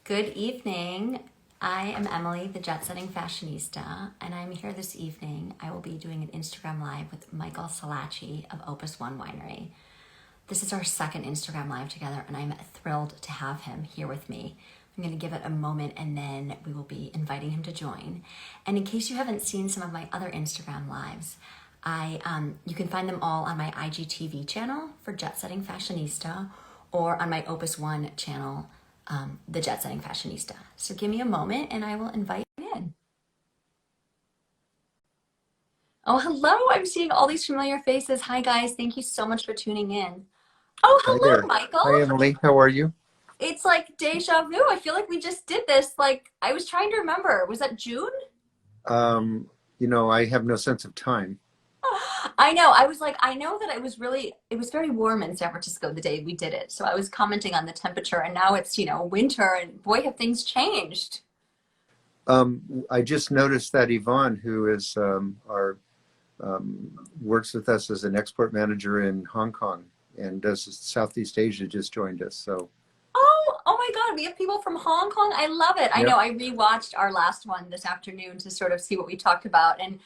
Good evening. I am Emily, the Jet Setting Fashionista, and I'm here this evening. I will be doing an Instagram Live with Michael Silacci of Opus One Winery. This is our second Instagram Live together, and I'm thrilled to have him here with me. I'm going to give it a moment, and then we will be inviting him to join. And in case you haven't seen some of my other Instagram Lives, you can find them all on my IGTV channel for Jet Setting Fashionista, or on my Opus One channel, the Jet Setting Fashionista. So give me a moment and I will invite you in. Oh, hello. I'm seeing all these familiar faces. Hi, guys. Thank you so much for tuning in. Oh, Hi hello, there. Michael. Hi, Emily. How are you? It's like deja vu. I feel like we just did this. Like, I was trying to remember. Was that June? I have no sense of time. I know. I was like, I know that it was very warm in San Francisco the day we did it. So I was commenting on the temperature, and now it's, winter, and boy, have things changed. I just noticed that Yvonne, who is our works with us as an export manager in Hong Kong and does Southeast Asia, just joined us. So, oh my God, we have people from Hong Kong. I love it. I yep. know. I rewatched our last one this afternoon to sort of see what we talked about. And,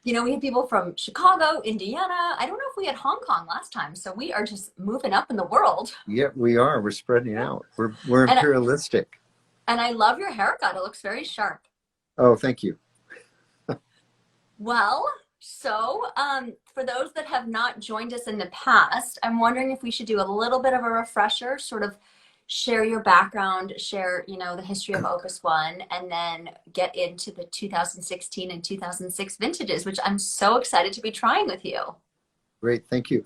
we had people from Chicago, Indiana. I don't know if we had Hong Kong last time. So we are just moving up in the world. Yeah, we are. We're spreading out. We're imperialistic. And I love your haircut. It looks very sharp. Oh, thank you. Well, so for those that have not joined us in the past, I'm wondering if we should do a little bit of a refresher, sort of share your background, share, the history of Opus One, and then get into the 2016 and 2006 vintages, which I'm so excited to be trying with you. Great. Thank you.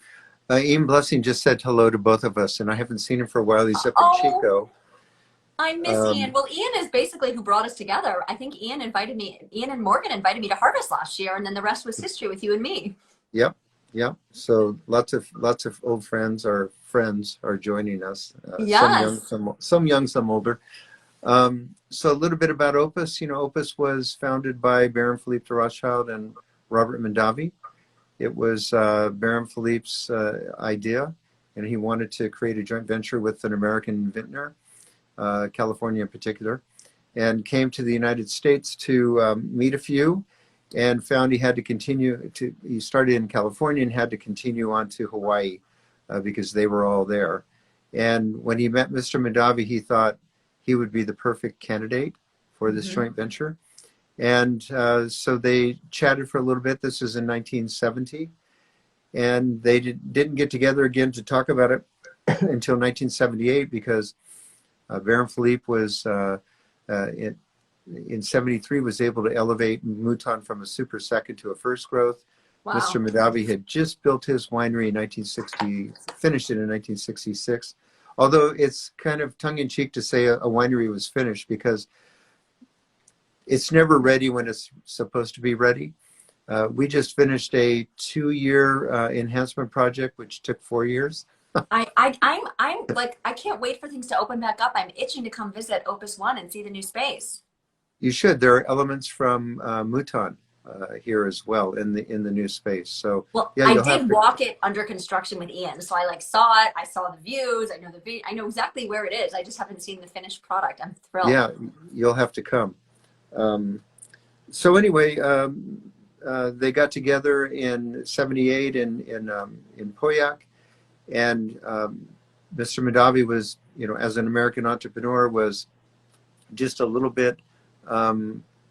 Ian Blessing just said hello to both of us, and I haven't seen him for a while. He's up in Chico. I miss Ian. Well, Ian is basically who brought us together. I think Ian and Morgan invited me to Harvest last year, and then the rest was history with you and me. Yep. So lots of old friends are joining us. Yes. Some young, some older. So a little bit about Opus. Opus was founded by Baron Philippe de Rothschild and Robert Mondavi. It was Baron Philippe's idea, and he wanted to create a joint venture with an American vintner, California in particular, and came to the United States to meet a few, and found he had to continue to. He started in California and had to continue on to Hawaii because they were all there. And when he met Mr. Mondavi, he thought he would be the perfect candidate for this joint venture. And so they chatted for a little bit. This was in 1970. And they didn't get together again to talk about it until 1978 because Baron Philippe was, in 73, was able to elevate Mouton from a super second to a first growth. Wow. Mr. Mondavi had just built his winery in 1960, finished it in 1966. Although it's kind of tongue-in-cheek to say a winery was finished because it's never ready when it's supposed to be ready. We just finished a 2-year enhancement project, which took 4 years. I'm like, I can't wait for things to open back up. I'm itching to come visit Opus One and see the new space. You should. There are elements from Mouton here as well in the new space. So yeah, I did walk it under construction with Ian, so I saw it. I saw the views. I know exactly where it is. I just haven't seen the finished product. I'm thrilled. Yeah, you'll have to come. So anyway, they got together in 78 in Pauillac, and Mr. Mondavi was, as an American entrepreneur, was just a little bit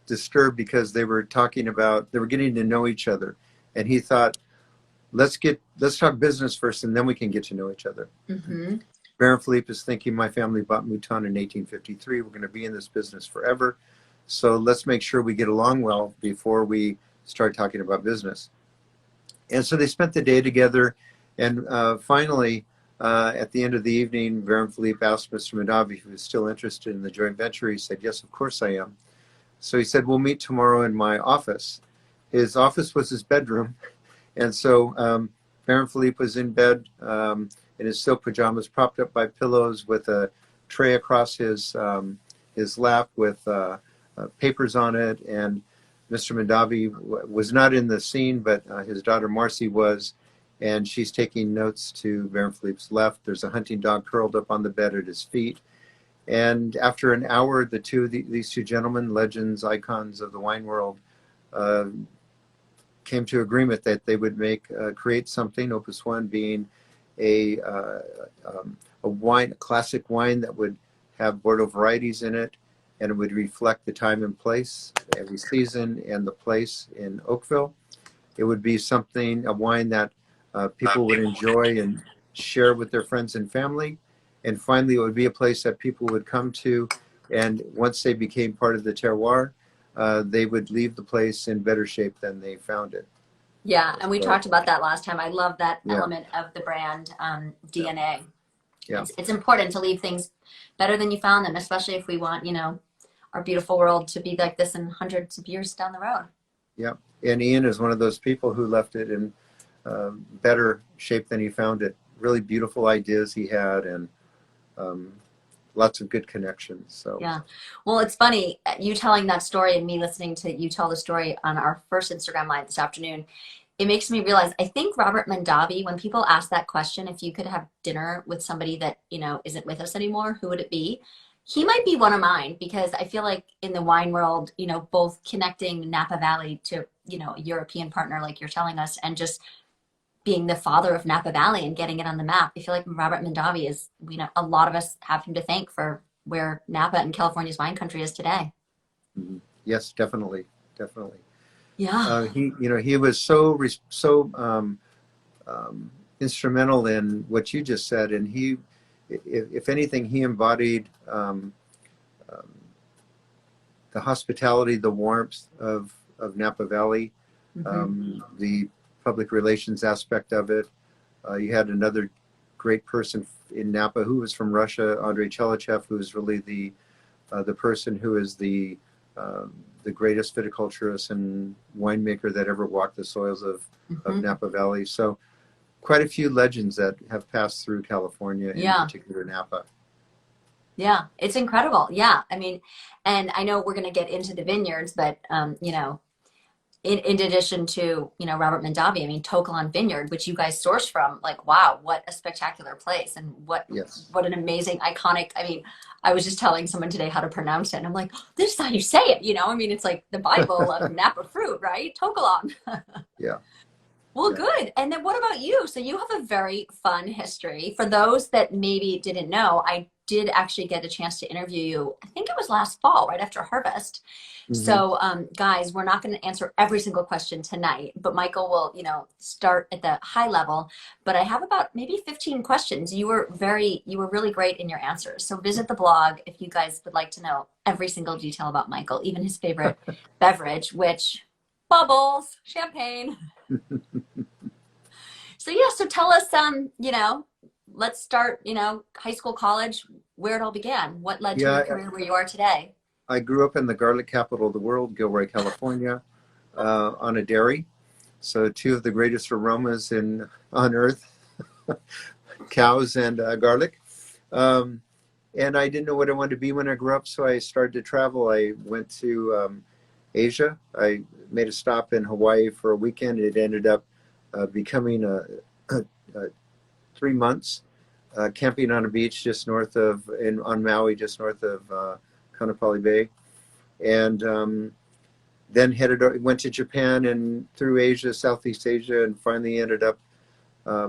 disturbed because they were getting to know each other, and he thought, let's talk business first, and then we can get to know each other. Baron Philippe is thinking, my family bought Mouton in 1853. We're going to be in this business forever, so let's make sure we get along well before we start talking about business. And so they spent the day together, and finally, at the end of the evening, Baron Philippe asked Mr. Mondavi if he was still interested in the joint venture. He said, yes, of course I am. So he said, we'll meet tomorrow in my office. His office was his bedroom. And so Baron Philippe was in bed in his silk pajamas, propped up by pillows with a tray across his lap with papers on it. And Mr. Mondavi was not in the scene, but his daughter Marcy was. And she's taking notes to Baron Philippe's left. There's a hunting dog curled up on the bed at his feet. And after an hour, these two gentlemen, legends, icons of the wine world, uh, came to agreement that they would create something. Opus One being a a classic wine that would have Bordeaux varieties in it, and it would reflect the time and place, every season and the place in Oakville. It would be a wine that people would enjoy and share with their friends and family. And finally, it would be a place that people would come to, and once they became part of the terroir, they would leave the place in better shape than they found it. Yeah, and we So, talked about that last time. I love that yeah, element of the brand yeah, DNA. yeah, It's important to leave things better than you found them, especially if we want, our beautiful world to be like this in hundreds of years down the road. yeah. And Ian is one of those people who left it in better shape than he found it. Really beautiful ideas he had, and um, lots of good connections. So Yeah. Well, it's funny, you telling that story and me listening to you tell the story on our first Instagram Live this afternoon. It makes me realize, I think Robert Mondavi, when people ask that question, if you could have dinner with somebody that, isn't with us anymore, who would it be? He might be one of mine, because I feel like in the wine world, both connecting Napa Valley to, a European partner like you're telling us, and just being the father of Napa Valley and getting it on the map. I feel like Robert Mondavi is, a lot of us have him to thank for where Napa and California's wine country is today. yes, definitely, definitely. Yeah. He was so instrumental in what you just said, and if anything, he embodied um, the hospitality, the warmth of Napa Valley, the public relations aspect of it. You had another great person in Napa who was from Russia, Andrei Chelachev, who is really the person who is the greatest viticulturist and winemaker that ever walked the soils of Napa Valley. So quite a few legends that have passed through California, in particular Napa. Yeah, it's incredible. Yeah. I mean, and I know we're going to get into the vineyards, but, in addition to, Robert Mondavi, I mean, Tokalan Vineyard, which you guys source from, like, wow, what a spectacular place. And what Yes. what an amazing, iconic, I mean, I was just telling someone today how to pronounce it. And I'm like, oh, this is how you say it, I mean, it's like the Bible of Napa fruit, right? Tokalan. Yeah. Well, Yeah. good. And then what about you? So you have a very fun history. For those that maybe didn't know, I did actually get a chance to interview you. I think it was last fall, right after harvest. Mm-hmm. So, guys, we're not going to answer every single question tonight, but Michael will, start at the high level. But I have about maybe 15 questions. You were really great in your answers. So visit the blog if you guys would like to know every single detail about Michael, even his favorite beverage, which bubbles, champagne. So yeah, so tell us, let's start, high school, college, where it all began. What led to your career where you are today? I grew up in the garlic capital of the world, Gilroy, California, on a dairy. So two of the greatest aromas on earth, cows and garlic. And I didn't know what I wanted to be when I grew up, so I started to travel. I went to Asia. I made a stop in Hawaii for a weekend. It ended up becoming 3 months camping on a beach on Maui, just north of Kaanapali Bay, and then went to Japan and through Asia, Southeast Asia, and finally ended up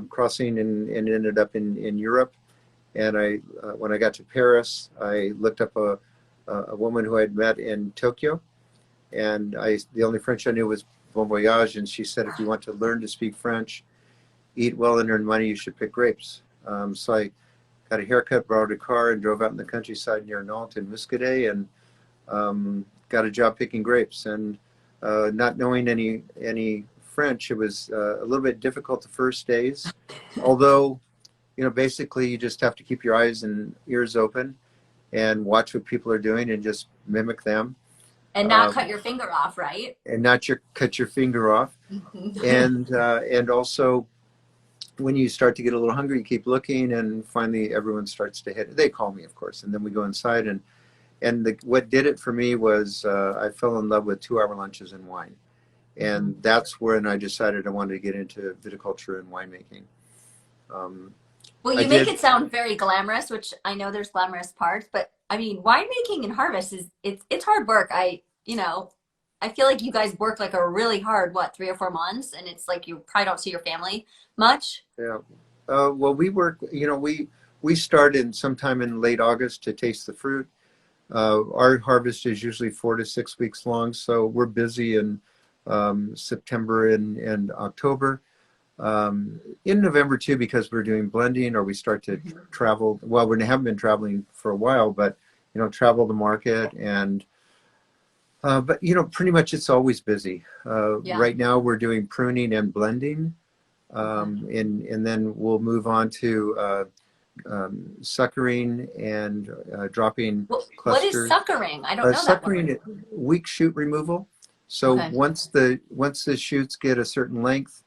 crossing and ended up in Europe. And when I got to Paris, I looked up a woman who I'd met in Tokyo, and the only French I knew was Bon Voyage, and she said, if you want to learn to speak French, eat well and earn money, you should pick grapes. So I got a haircut, borrowed a car, and drove out in the countryside near Nantes and Muscadet, and got a job picking grapes. And not knowing any French, it was a little bit difficult the first days. Although, basically you just have to keep your eyes and ears open and watch what people are doing and just mimic them. And not cut your finger off, right? And not cut your finger off. And also, when you start to get a little hungry, you keep looking, and finally everyone starts to hit. They call me, of course, and then we go inside. And what did it for me was I fell in love with 2-hour lunches and wine. And that's when I decided I wanted to get into viticulture and winemaking. Well, you make it sound very glamorous, which I know there's glamorous parts, but I mean, winemaking and harvest it's hard work. I feel like you guys work like a really hard, what, 3 or 4 months, and it's like you probably don't see your family much. Yeah. Well, we work, we started sometime in late August to taste the fruit. Our harvest is usually 4 to 6 weeks long, so we're busy in September and October. In November too, because we're doing blending, or we start to Mhm. travel. Well, we haven't been traveling for a while, but travel the market and. But pretty much it's always busy. Yeah. Right now we're doing pruning and blending, Okay. and then we'll move on to suckering and dropping What is clusters. suckering? I don't know that word. Suckering, weak shoot removal. So Okay. once the shoots get a certain length,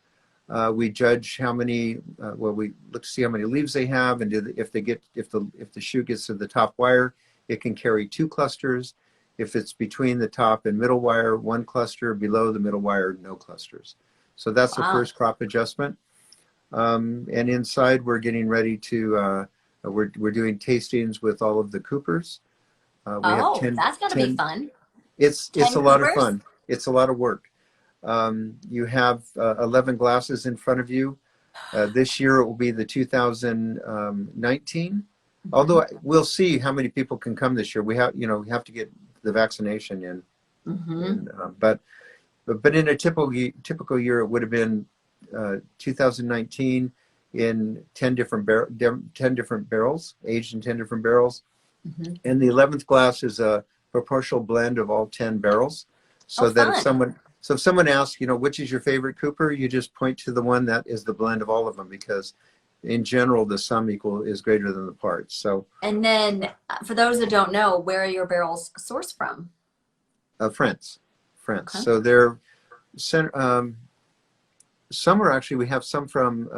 we judge how many. Well, we look to see how many leaves they have, and if the shoot gets to the top wire, it can carry 2 clusters. If it's between the top and middle wire, 1 cluster. Below the middle wire, no clusters. So that's the Wow. first crop adjustment. And inside, we're getting ready to. We're doing tastings with all of the coopers. We have Oh, 10, that's gonna be 10. fun. It's a 10 lot of Coopers? fun. It's a lot of work. You have 11 glasses in front of you. This year it will be the 2019. Hmm. Although we'll see how many people can come this year. We have to get the vaccination in. Hmm. But in a typical year, it would have been 2019 in 10 different barrels, aged in 10 different barrels. Hmm. And the 11th glass is a proportional blend of all 10 barrels. Oh, So that fun. if someone asks, which is your favorite Cooper, you just point to the one that is the blend of all of them, because in general, the sum equal is greater than the parts. So And then for those that don't know, where are your barrels sourced from? France. Okay. So they're some are actually, we have some from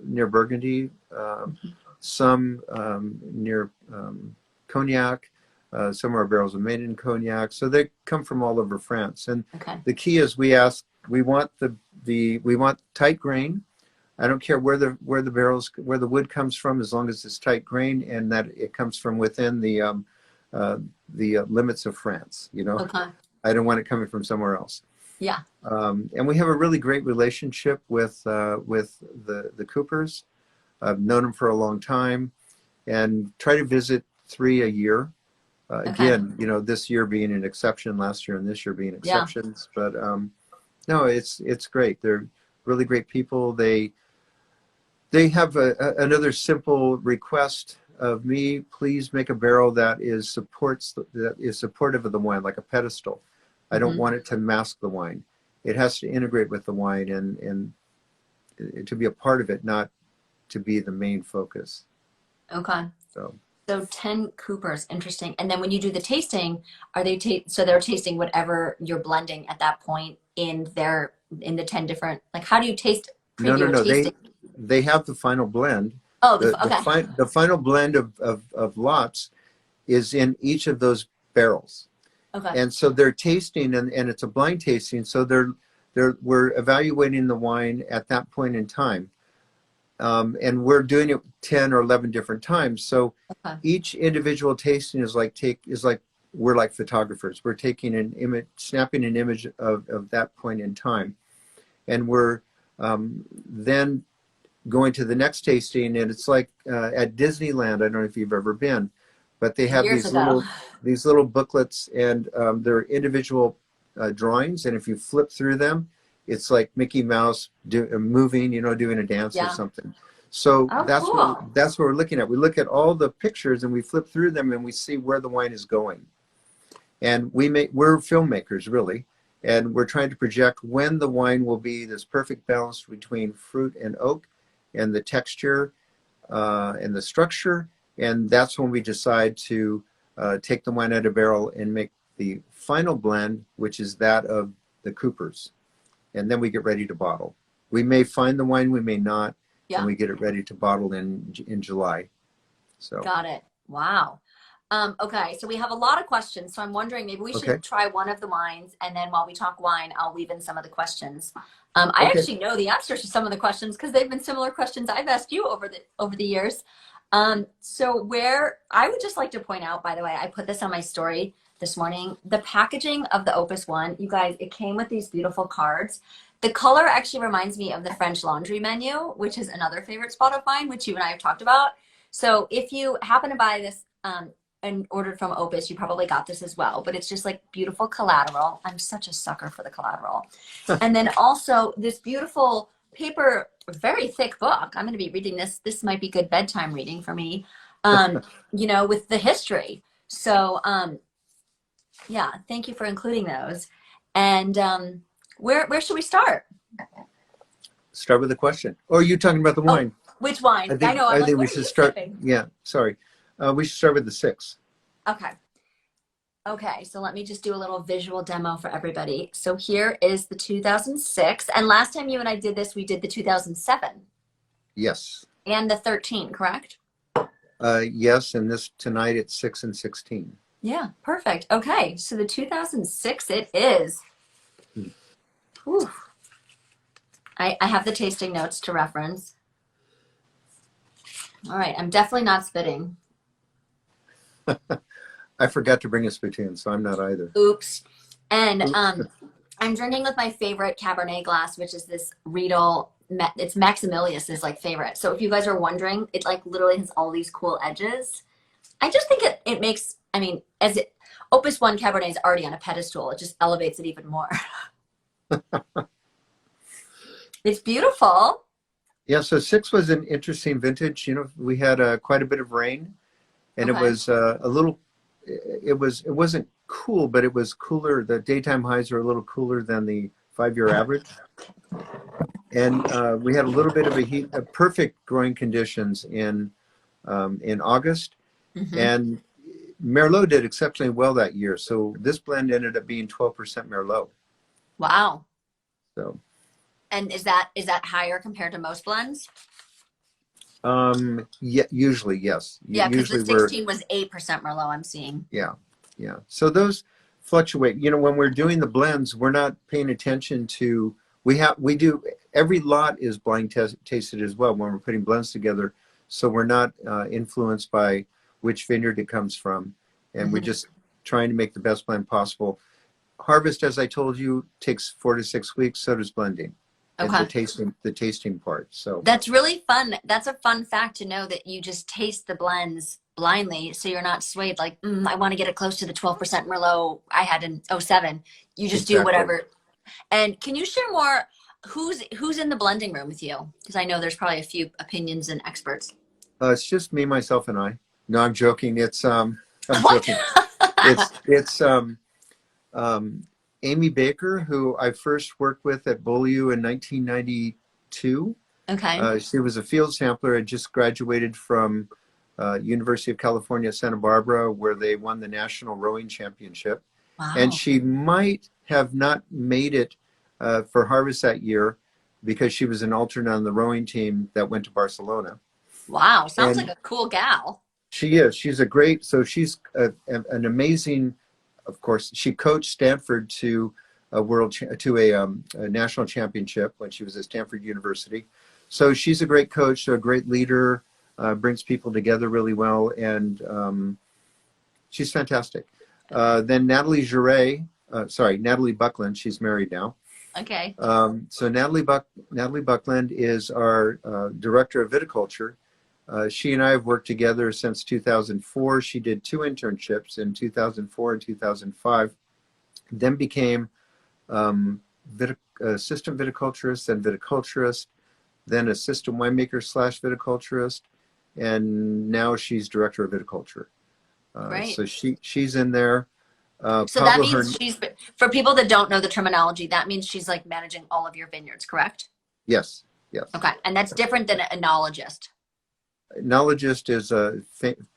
near Burgundy, some near Cognac. Some of our barrels are made in Cognac, so they come from all over France. And Okay. the key is we want we want tight grain. I don't care where the wood comes from, as long as it's tight grain and that it comes from within the limits of France. Okay. I don't want it coming from somewhere else. Yeah. And we have a really great relationship with the Coopers. I've known them for a long time, and try to visit 3 a year. Okay. Again, this year being an exception, last year and this year being Yeah. exceptions. But no, it's great. They're really great people. They have another simple request of me: please make a barrel that is supportive of the wine, like a pedestal. I don't Hmm. want it to mask the wine. It has to integrate with the wine and to be a part of it, not to be the main focus. Okay. So So 10 Coopers, interesting. And then when you do the tasting, are they so they're tasting whatever you're blending at that point in the 10 different, like how do you taste no, no, preview a no. tasting? They have the final blend. Oh, okay. The final blend of lots is in each of those barrels. Okay. And so they're tasting, and it's a blind tasting. So we're evaluating the wine at that point in time. And we're doing it 10 or 11 different times. So Okay. each individual tasting is like we're like photographers. We're taking an image, snapping an image of that point in time. And we're then going to the next tasting, and it's like at Disneyland. I don't know if you've ever been, but they have Years ago. these little booklets, and they're individual drawings. And if you flip through them, it's like Mickey Mouse moving, doing a dance or Yeah. something. So Oh, that's cool. what we're looking at. We look at all the pictures and we flip through them and we see where the wine is going. And we're filmmakers, really, and we're trying to project when the wine will be this perfect balance between fruit and oak, and the texture and the structure. And that's when we decide to take the wine out of barrel and make the final blend, which is that of the Coopers. And then we get ready to bottle. We may find the wine, we may not, and Yeah. we get it ready to bottle in July. So Got it. Wow. Okay, so we have a lot of questions. So I'm wondering maybe we okay, should try one of the wines, and then while we talk wine, I'll weave in some of the questions. I okay, actually know the answers to some of the questions because they've been similar questions I've asked you over the years. So where I would just like to point out, by the way, I put this on my story this morning, the packaging of the Opus One, you guys, it came with these beautiful cards. The color actually reminds me of the French Laundry menu, which is another favorite spot of mine, which you and I have talked about. So if you happen to buy this and ordered from Opus, you probably got this as well, but it's just like beautiful collateral. I'm such a sucker for the collateral. And then also this beautiful paper, very thick book. I'm going to be reading this. This might be good bedtime reading for me, you know, with the history. So, yeah, thank you for including those. And where should we start? Start with a question. Or are you talking about the wine? Which wine? I know. I'm I like, think we what are should you start. sipping? Yeah, sorry. We should start with the 6. Okay. Okay, so let me just do a little visual demo for everybody. So here is the 2006. And last time you and I did this, we did the 2007. Yes. And the 13, correct? Yes, and this tonight it's 6 and 16. Yeah, perfect. Okay, so the 2006 it is. Whew. I have the tasting notes to reference. All right, I'm definitely not spitting. I forgot to bring a spittoon, so I'm not either. Oops. And I'm drinking with my favorite Cabernet glass, which is this Riedel. It's Maximilius's like favorite. So if you guys are wondering, it like literally has all these cool edges. I just think it makes, I mean, Opus One Cabernet is already on a pedestal. It just elevates it even more. It's beautiful. Yeah, so 6 was an interesting vintage. You know, we had quite a bit of rain, and Okay. it was a little. It wasn't cool, but it was cooler. The daytime highs are a little cooler than the 5-year average, and we had a little bit of perfect growing conditions in August, and Merlot did exceptionally well that year. So this blend ended up being 12% Merlot. Wow. So. And is that higher compared to most blends? Yeah, usually yes. Yeah, because the Usually 16 was 8% Merlot. I'm seeing. Yeah. So those fluctuate. You know, when we're doing the blends, we're not paying attention to. We do every lot is blind tasted as well when we're putting blends together. So we're not influenced by which vineyard it comes from, and we're just trying to make the best blend possible. Harvest, as I told you, takes 4 to 6 weeks. So does blending. Okay. The tasting part. So that's really fun. That's a fun fact to know that you just taste the blends blindly, so you're not swayed like I want to get it close to the 12% Merlot I had in 07. You just do whatever. And can you share more? Who's in the blending room with you? Because I know there's probably a few opinions and experts. It's just me, myself, and I. No, I'm joking. I'm joking. It's Amy Baker, who I first worked with at Beaulieu in 1992. Okay. She was a field sampler. Had just graduated from University of California, Santa Barbara, where they won the National Rowing Championship. Wow. And she might have not made it for Harvest that year because she was an alternate on the rowing team that went to Barcelona. Wow. Sounds like a cool gal. She is. She's a great, so she's an amazing. Of course, she coached Stanford to a national championship when she was at Stanford University. So she's a great coach, a great leader, brings people together really well, and she's fantastic. Then Natalie Buckland. She's married now. Okay. So Natalie Buckland is our director of viticulture. She and I have worked together since 2004. She did 2 internships in 2004 and 2005, then became assistant viticulturist, then viticulturist, then assistant winemaker / viticulturist, and now she's director of viticulture. Right. So she's in there. So that means she's, for people that don't know the terminology, that means she's like managing all of your vineyards, correct? Yes. Okay, and that's different than an enologist. Enologist is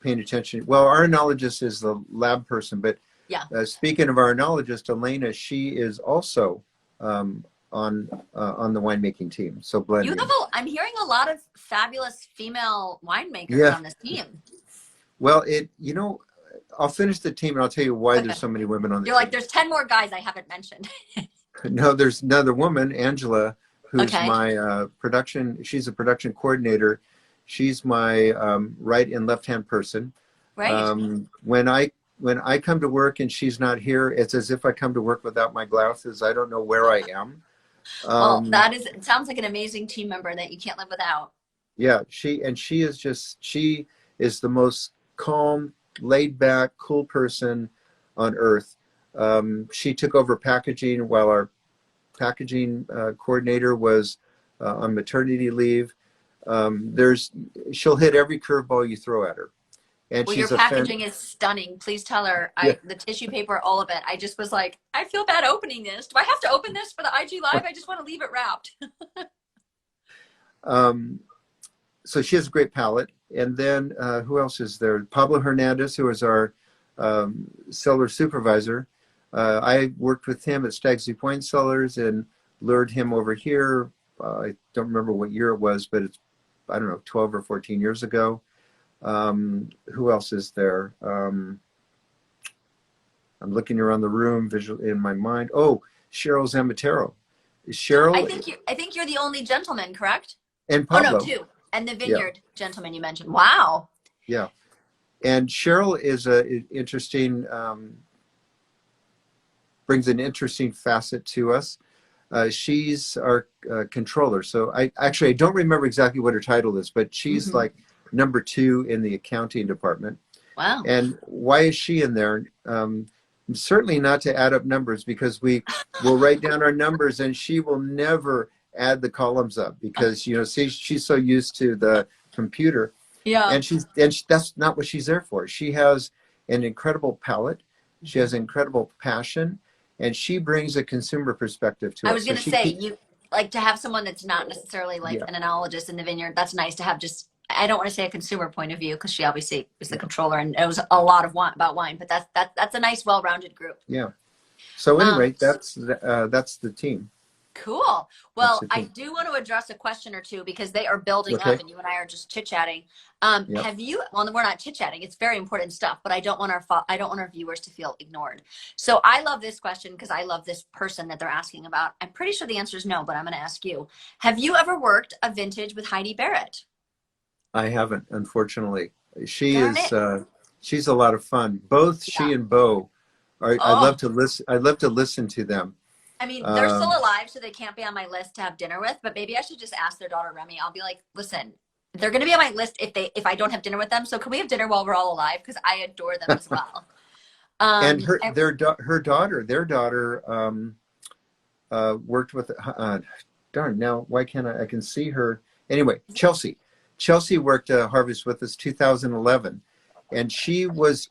paying attention. Well, our enologist is the lab person, but yeah. Speaking of our enologist, Elena, she is also on the winemaking team. So blending. I'm hearing a lot of fabulous female winemakers on this team. Well, I'll finish the team and I'll tell you why there's so many women on the team. You're like, there's 10 more guys I haven't mentioned. No, there's another woman, Angela, who's my production. She's a production coordinator. She's my right and left hand person. Right. When I come to work and she's not here, it's as if I come to work without my glasses. I don't know where I am. Well, it sounds like an amazing team member that you can't live without. Yeah, she is the most calm, laid back, cool person on earth. She took over packaging while our packaging coordinator was on maternity leave. She'll hit every curveball you throw at her. And Well, she's your packaging is stunning. Please tell her yeah. the tissue paper, all of it. I just was like, I feel bad opening this. Do I have to open this for the IG Live? I just want to leave it wrapped. So she has a great palate. And then who else is there? Pablo Hernandez, who is our cellar supervisor. I worked with him at Stag's Point Cellars and lured him over here. I don't remember what year it was, but it's, I don't know, 12 or 14 years ago. Who else is there? I'm looking around the room, visual in my mind. Oh, Cheryl Zamatero. Cheryl. I think you're the only gentleman, correct? And Pablo. Oh no, two. And the Vineyard gentleman you mentioned. Wow. Yeah. And Cheryl is interesting, brings an interesting facet to us. She's our controller. So I don't remember exactly what her title is, but she's like number 2 in the accounting department. Wow. And why is she in there? Certainly not to add up numbers, because we will write down our numbers and she will never add the columns up because, you know, see, she's so used to the computer. Yeah. And that's not what she's there for. She has an incredible palate. She has incredible passion, and she brings a consumer perspective to it. I was going to say, you like to have someone that's not necessarily like an enologist in the vineyard. That's nice to have. Just, I don't want to say a consumer point of view, because she obviously is the controller and knows a lot of about wine, but that's a nice, well-rounded group. Yeah. So anyway, that's the team. Cool. Well, I do want to address a question or two because they are building up, and you and I are just chit-chatting. Have you? Well, we're not chit-chatting. It's very important stuff, but I don't want our viewers to feel ignored. So I love this question because I love this person that they're asking about. I'm pretty sure the answer is no, but I'm going to ask you. Have you ever worked a vintage with Heidi Barrett? I haven't, unfortunately. She's a lot of fun. Both she and Bo are. I love to listen. I love to listen to them. I mean, they're still alive, so they can't be on my list to have dinner with, but maybe I should just ask their daughter, Remy. I'll be like, listen, they're going to be on my list if I don't have dinner with them. So can we have dinner while we're all alive? Because I adore them as well. And their daughter worked with, darn, now why can't I can see her. Anyway, Chelsea worked Harvest with us 2011. And she was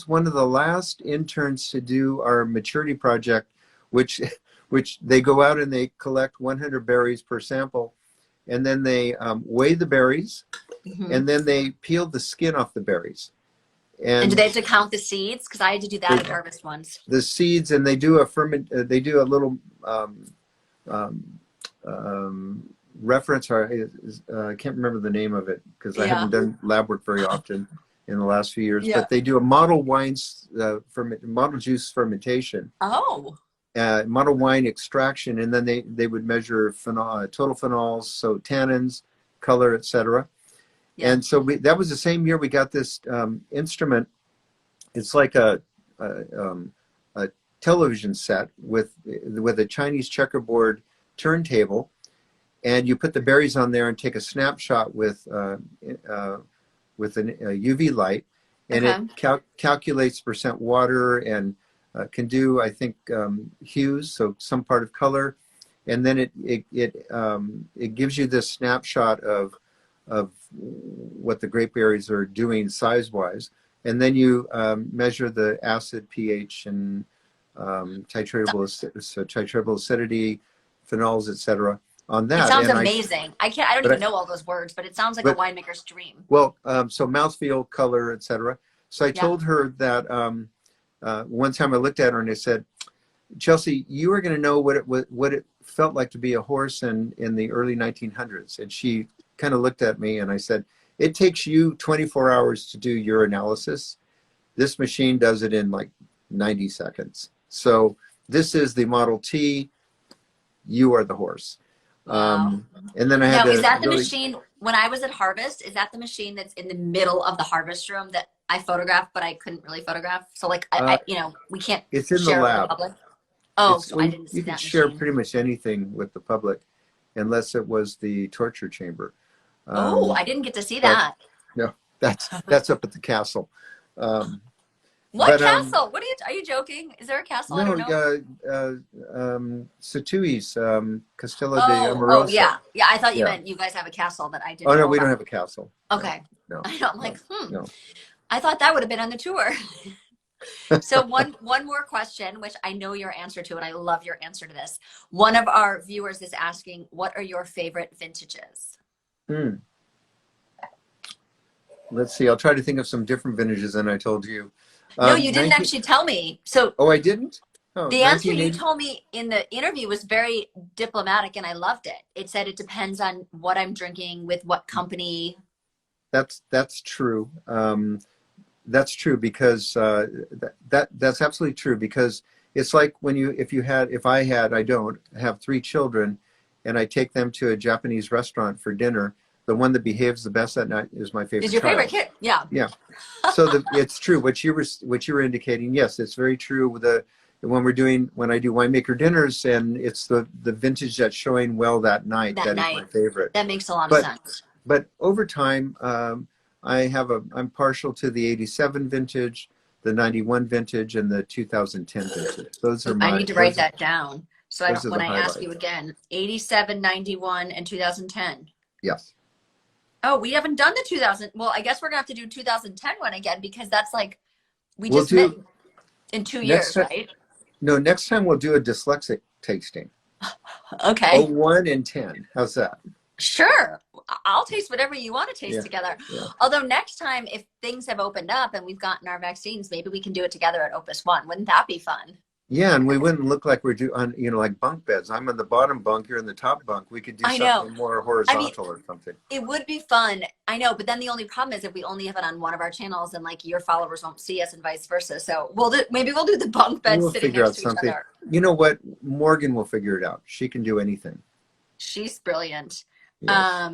one of the last interns to do our maturity project, which they go out and they collect 100 berries per sample, and then they weigh the berries, and then they peel the skin off the berries. And do they have to count the seeds? Because I had to do that at Harvest once. The seeds, and they do they do a little reference. I can't remember the name of it because I haven't done lab work very often in the last few years. But they do a model wines model juice fermentation. Oh. Model wine extraction, and then they would measure total phenols, so tannins, color, etc. Yeah. And so that was the same year we got this instrument. It's like a television set with a Chinese checkerboard turntable, and you put the berries on there and take a snapshot with a UV light, and it calculates percent water and can do, I think, hues, so some part of color, and then it gives you this snapshot of what the grape berries are doing size-wise, and then you measure the acid, pH, and titratable acidity, phenols, etc. on that. It sounds amazing. I don't even know all those words, but it sounds like a winemaker's dream. Well, so mouthfeel, color, etc. So I told her that. One time I looked at her and I said, Chelsea, you are going to know what it felt like to be a horse in the early 1900s. And she kind of looked at me and I said, it takes you 24 hours to do your analysis. This machine does it in like 90 seconds. So this is the Model T. You are the horse. Wow. And then I had is that the machine? when I was at Harvest, is that the machine that's in the middle of the harvest room that I photographed, but I couldn't really photograph? So like, Uh, we can't it's in the share it with the lab. public. Oh, It's so I well, didn't you see can that share machine. pretty much anything with the public, unless it was the torture chamber. Oh, Um, I didn't get to see but that. no, that's up at the castle. Um, What but castle? Are you joking? Is there a castle? I don't no, know. Satui's Castillo de Oh, Amorosa. yeah. Yeah, I thought you Yeah. meant you guys have a castle that I Oh didn't no, know we don't about. have a castle. No, Okay. no, I know, I'm no, like, no. I thought that would have been on the tour. So one more question, which I know your answer to, and I love your answer to this. One of our viewers is asking, what are your favorite vintages? Hmm. Let's see. I'll try to think of some different vintages than I told you. No, you didn't 19. actually tell me. So Oh, I didn't. Oh, the answer you 1980. told me in the interview was very diplomatic, and I loved it. It said it depends on what I'm drinking with what company. That's true. That's true because that's absolutely true because it's like when I don't have 3 children, and I take them to a Japanese restaurant for dinner. The one that behaves the best that night is my Is favorite your favorite child. kid? Yeah. Yeah. So it's true what you were indicating. Yes, it's very true. When I do winemaker dinners, and it's the vintage that's showing well that night, That that is my night. favorite. That makes a lot of But sense. but over time, I'm partial to the 87 vintage, the 91 vintage, and the 2010 vintage. I need to write that down. So I Those don't, are when the I ask you highlights. again, 87, 91, and 2010. Yes. Oh, we haven't done the 2000. Well, I guess we're gonna have to do 2010 one again because that's like we We'll just met do in 2 years, next time. right? No, next time we'll do a dyslexic tasting. Oh, Okay. 1 and 10. How's that? Sure. I'll taste whatever you want to taste Yeah. together. Yeah. Although next time, if things have opened up and we've gotten our vaccines, maybe we can do it together at Opus One. Wouldn't that be fun? Yeah, and we wouldn't look like we're on, like bunk beds. I'm on the bottom bunk, you're in the top bunk. We could do I know. something more I mean, horizontal or something. it would be fun. I know, but then the only problem is if we only have it on one of our channels and like your followers won't see us and vice versa. So maybe we'll do the bunk bed We'll sitting figure next out to each something. other. You know what? Morgan will figure it out. She can do anything. She's brilliant. Yes.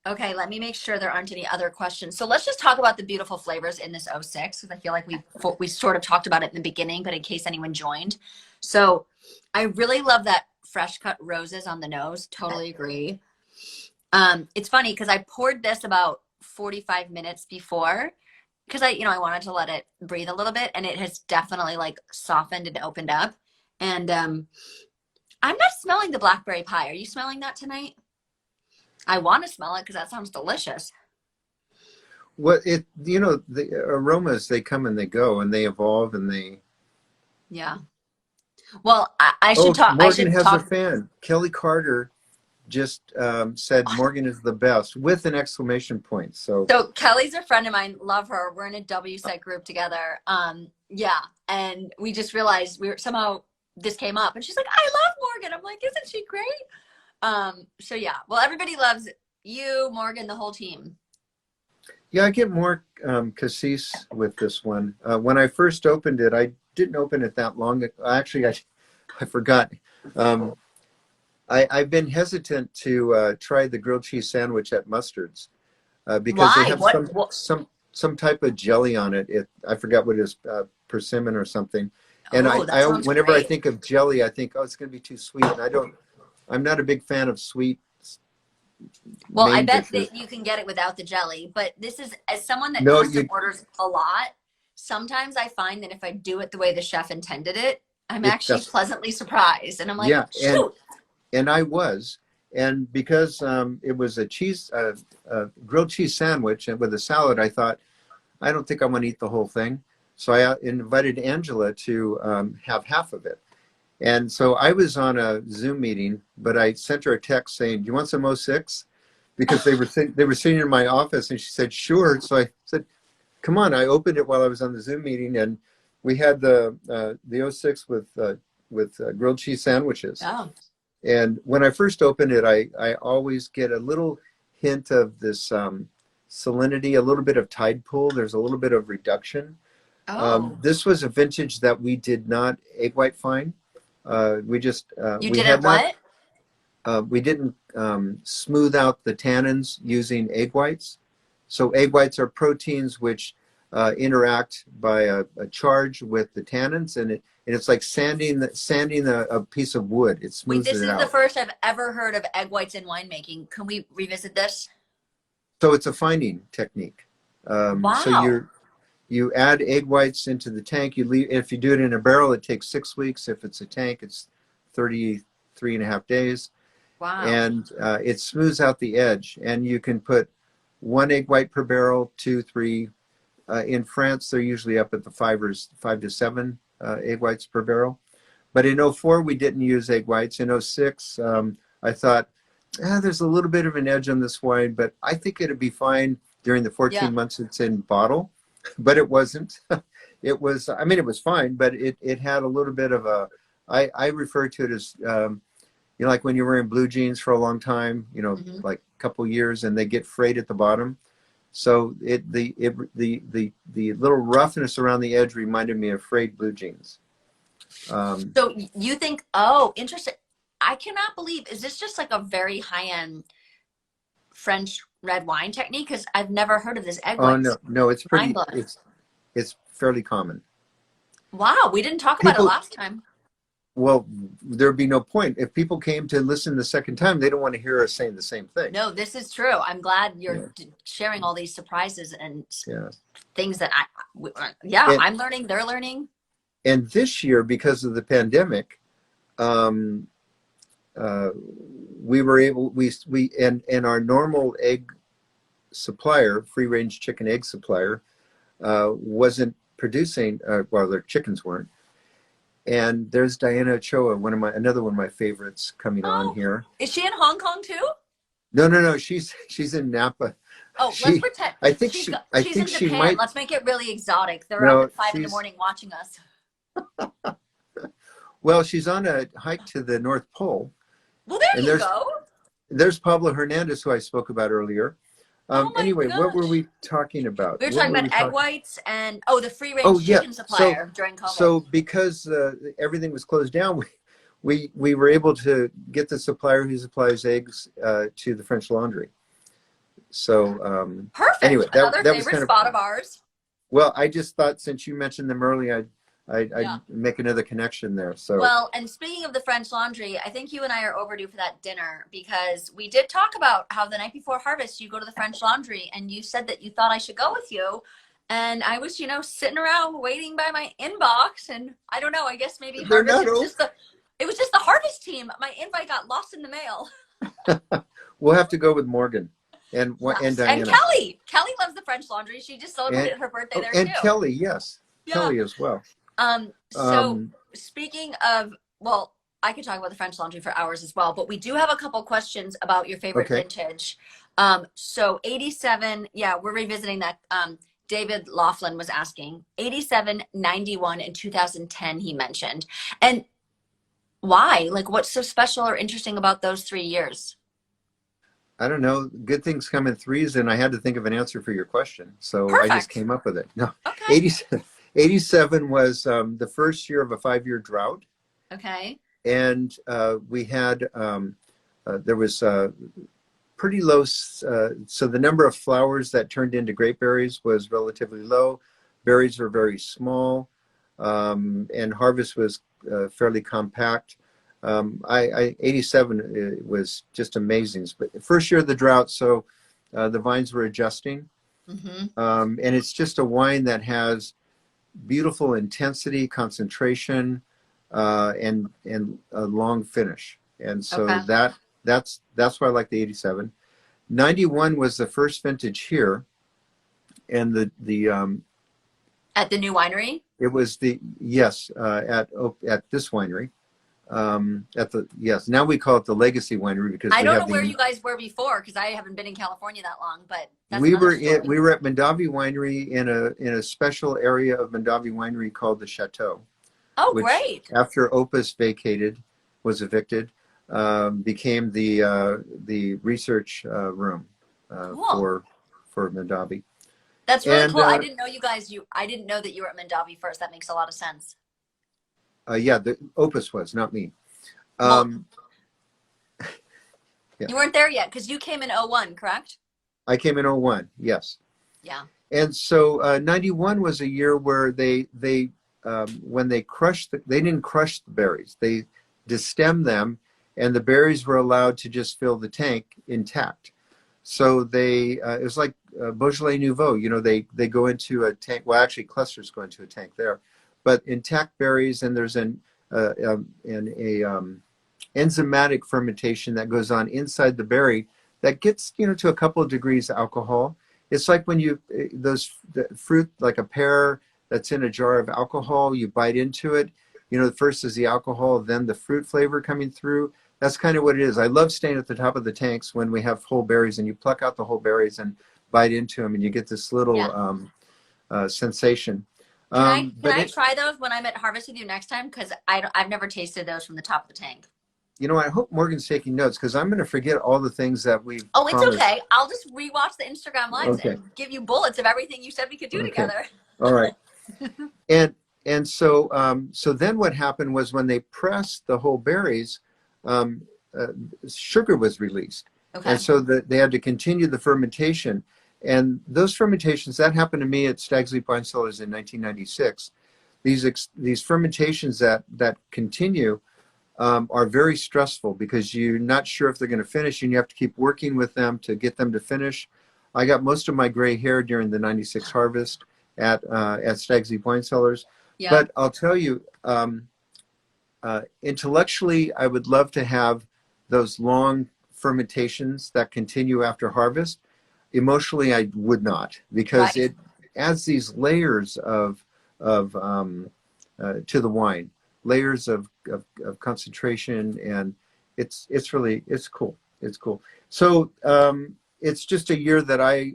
Okay, let me make sure there aren't any other questions. So let's just talk about the beautiful flavors in this 06 because I feel like we sort of talked about it in the beginning, but in case anyone joined. So I really love that fresh cut roses on the nose. Totally agree. It's funny because I poured this about 45 minutes before because I wanted to let it breathe a little bit, and it has definitely like softened and opened up. And I'm not smelling the blackberry pie. Are you smelling that tonight? I want to smell it because that sounds delicious. The aromas, they come and they go and they evolve and they. Yeah. Well, I should talk. Morgan has a fan. Kelly Carter just said Morgan is the best with an exclamation point. So Kelly's a friend of mine. Love her. We're in a WSET group together. Yeah. And we just realized somehow this came up and she's like, I love Morgan. I'm like, isn't she great? So yeah, well, everybody loves you, Morgan, the whole team. Yeah, I get more cassis with this one. When I first opened it, I didn't open it that long ago. Actually, I forgot. I've been hesitant to try the grilled cheese sandwich at Mustard's because Why? they have some type of jelly on it. I forgot what it is, persimmon or something. And whenever I think of jelly, I think, oh, it's going to be too sweet. And I'm not a big fan of sweet. Well, I bet that you can get it without the jelly, but this is, as someone that custom orders a lot, sometimes I find that if I do it the way the chef intended it, I'm actually pleasantly surprised. And I'm like, yeah, shoot. And I was. And because it was a grilled cheese sandwich and with a salad, I thought, I don't think I want to eat the whole thing. So I invited Angela to have half of it. And so I was on a Zoom meeting, but I sent her a text saying, "Do you want some 06?" Because they were sitting in my office, and she said, "Sure." So I said, "Come on." I opened it while I was on the Zoom meeting, and we had the 06 with grilled cheese sandwiches. Oh. And when I first opened it, I always get a little hint of this salinity, a little bit of tide pool. There's a little bit of reduction. Oh. This was a vintage that we did not egg white fine. We didn't what? we didn't smooth out the tannins using egg whites. So egg whites are proteins which interact by a charge with the tannins, and it's like sanding a piece of wood. It Wait, smooths this it is the out. first I've ever heard of egg whites in winemaking. Can we revisit this? So it's a finding technique. So Wow. you add egg whites into the tank. You leave. If you do it in a barrel, it takes 6 weeks. If it's a tank, it's 33.5 days. Wow. And it smooths out the edge. And you can put 1 egg white per barrel, 2, 3. In France, they're usually up at the 5 to 7 egg whites per barrel. But in '04, we didn't use egg whites. In '06, I thought, there's a little bit of an edge on this wine, but I think it'd be fine during the 14 months it's in bottle. But it wasn't. It was, I mean, it was fine, but it had a little bit of a, I refer to it as, like when you're wearing blue jeans for a long time, like a couple years, and they get frayed at the bottom. So the little roughness around the edge reminded me of frayed blue jeans. So you think, oh, interesting. I cannot believe, is this just like a very high-end French red wine technique? Because I've never heard of this egg whites. Oh, no, it's pretty, it's fairly common. Wow, we didn't talk about it last time. Well, there'd be no point. If people came to listen the second time, they don't want to hear us saying the same thing. No, this is true. I'm glad you're sharing all these surprises and things that I'm learning, they're learning. And this year, because of the pandemic, we were able, and our normal egg supplier, free range chicken egg supplier, wasn't producing, well, their chickens weren't. And there's Diana Ochoa, another one of my favorites coming on here. Is she in Hong Kong too? No, she's in Napa. Oh, let's pretend. I think she's in Japan. Might. Let's make it really exotic. They're up at 5 in the morning watching us. Well, she's on a hike to the North Pole. Well, there you go. There's Pablo Hernandez, who I spoke about earlier. Anyway, what were we talking about? We were talking about egg whites and the free range chicken supplier during COVID. So because everything was closed down, we were able to get the supplier who supplies eggs to the French Laundry. So perfect. Anyway, another that favorite was kind spot of ours. Well, I just thought since you mentioned them earlier, I'd make another connection there. So well, and speaking of the French Laundry, I think you and I are overdue for that dinner, because we did talk about how the night before harvest you go to the French Laundry, and you said that you thought I should go with you, and I was sitting around waiting by my inbox, and I don't know, I guess maybe it was just the harvest team. My invite got lost in the mail. We'll have to go with Morgan and Diana. And Kelly loves the French Laundry. She just celebrated her birthday there too. And Kelly, yes. Kelly as well. So speaking of, well, I could talk about the French Laundry for hours as well, but we do have a couple questions about your favorite vintage. So 87, we're revisiting that. David Laughlin was asking 87, 91, and 2010 he mentioned. And why? Like, what's so special or interesting about those 3 years? I don't know. Good things come in threes, and I had to think of an answer for your question. So Perfect. I just came up with it. No, okay. 87 was the first year of a 5-year drought. Okay. And we had, there was pretty low, so the number of flowers that turned into grape berries was relatively low. Berries were very small, and harvest was fairly compact. 87 was just amazing. But first year of the drought, so the vines were adjusting. And it's just a wine that has beautiful intensity, concentration, and a long finish. And so that's why I like the 87. 91 was the first vintage here, and the at the new winery. It was at this winery. Now we call it the Legacy Winery because I don't know where you guys were before, because I haven't been in California that long, but that's we were at Mondavi Winery in a special area of Mondavi Winery called the Chateau. Oh, which, great! After Opus was evicted, became the research room cool. for Mondavi. That's really cool. I didn't know I didn't know that you were at Mondavi first. That makes a lot of sense. The Opus was, not me. Yeah. You weren't there yet because you came in 01, correct? I came in '01. Yes. Yeah. And so '91 was a year where they when they crushed they didn't crush the berries. They destemmed them, and the berries were allowed to just fill the tank intact. So they it was like Beaujolais Nouveau. You know, they go into a tank. Well, actually, clusters go into a tank there, but intact berries, and there's an enzymatic fermentation that goes on inside the berry that gets, you know, to a couple of degrees alcohol. It's like when you the fruit, like a pear that's in a jar of alcohol, you bite into it. You know, first is the alcohol, then the fruit flavor coming through. That's kind of what it is. I love staying at the top of the tanks when we have whole berries and you pluck out the whole berries and bite into them, and you get this little sensation. Can I try those when I'm at Harvest with you next time? Because I've never tasted those from the top of the tank. You know, I hope Morgan's taking notes because I'm going to forget all the things that we've promised. It's okay. I'll just rewatch the Instagram lives and give you bullets of everything you said we could do together. All right. And so so then what happened was when they pressed the whole berries, sugar was released. Okay. And so they had to continue the fermentation. And those fermentations, that happened to me at Stag's Leap Wine Cellars in 1996. These fermentations that continue are very stressful because you're not sure if they're going to finish, and you have to keep working with them to get them to finish. I got most of my gray hair during the '96 harvest at Stag's Leap Wine Cellars. Yeah. But I'll tell you, intellectually, I would love to have those long fermentations that continue after harvest. Emotionally, I would not, because it adds these layers to the wine. Layers of concentration, and it's cool. It's cool. So it's just a year that I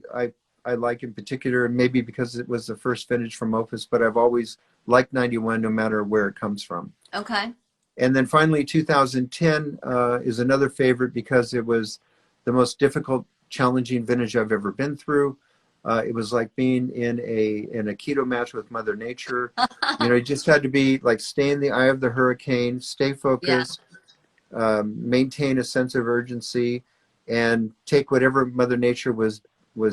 like in particular, maybe because it was the first vintage from Opus, but I've always liked 91 no matter where it comes from. Okay. And then finally 2010 is another favorite because it was the most difficult, challenging vintage I've ever been through. It was like being in a keto match with Mother Nature. You know, you just had to be like, stay in the eye of the hurricane, stay focused, maintain a sense of urgency, and take whatever Mother Nature was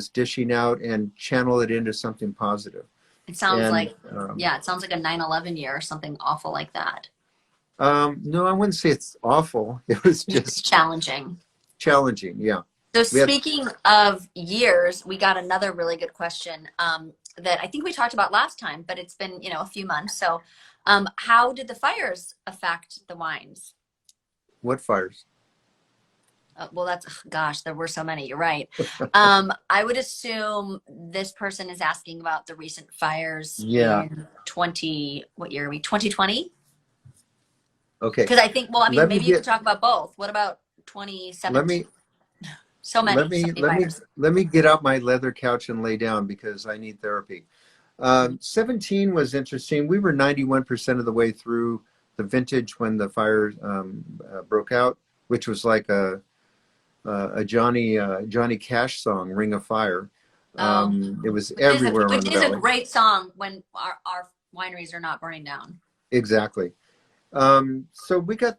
dishing out and channel it into something positive. It sounds it sounds like a 9/11 year or something awful like that. No, I wouldn't say it's awful. It was just challenging. Challenging, yeah. So speaking of years, we got another really good question that I think we talked about last time, but it's been, a few months. So how did the fires affect the wines? What fires? Well, there were so many. You're right. I would assume this person is asking about the recent fires in 2020? Okay. Because I think, maybe you could talk about both. What about 2017? So many. Let me get out my leather couch and lay down because I need therapy. 17 was interesting. We were 91% of the way through the vintage when the fire broke out, which was like a Johnny Cash song, "Ring of Fire." It was everywhere. Which is a great song when our wineries are not burning down. Exactly. So we got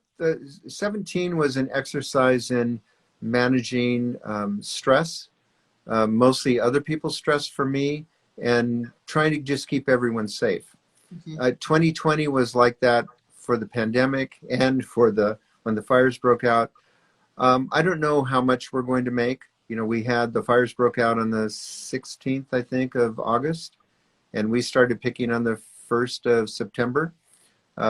17 was an exercise in managing stress, mostly other people's stress for me, and trying to just keep everyone safe. 2020 was like that for the pandemic and for when the fires broke out. I don't know how much we're going to make. We had the fires broke out on the 16th, I think, of August, and we started picking on the 1st of September.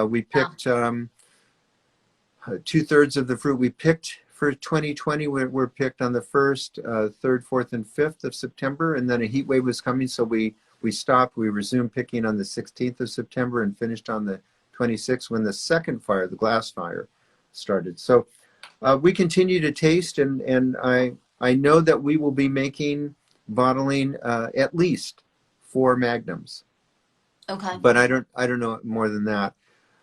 We picked 2/3 of the fruit we picked for 2020 were picked on the 1st, 3rd, 4th, and 5th of September, and then a heat wave was coming, so we stopped. We resumed picking on the 16th of September and finished on the 26th when the second fire, the glass fire, started. So we continue to taste, and I know that we will be bottling at least 4 magnums. Okay. But I don't know more than that.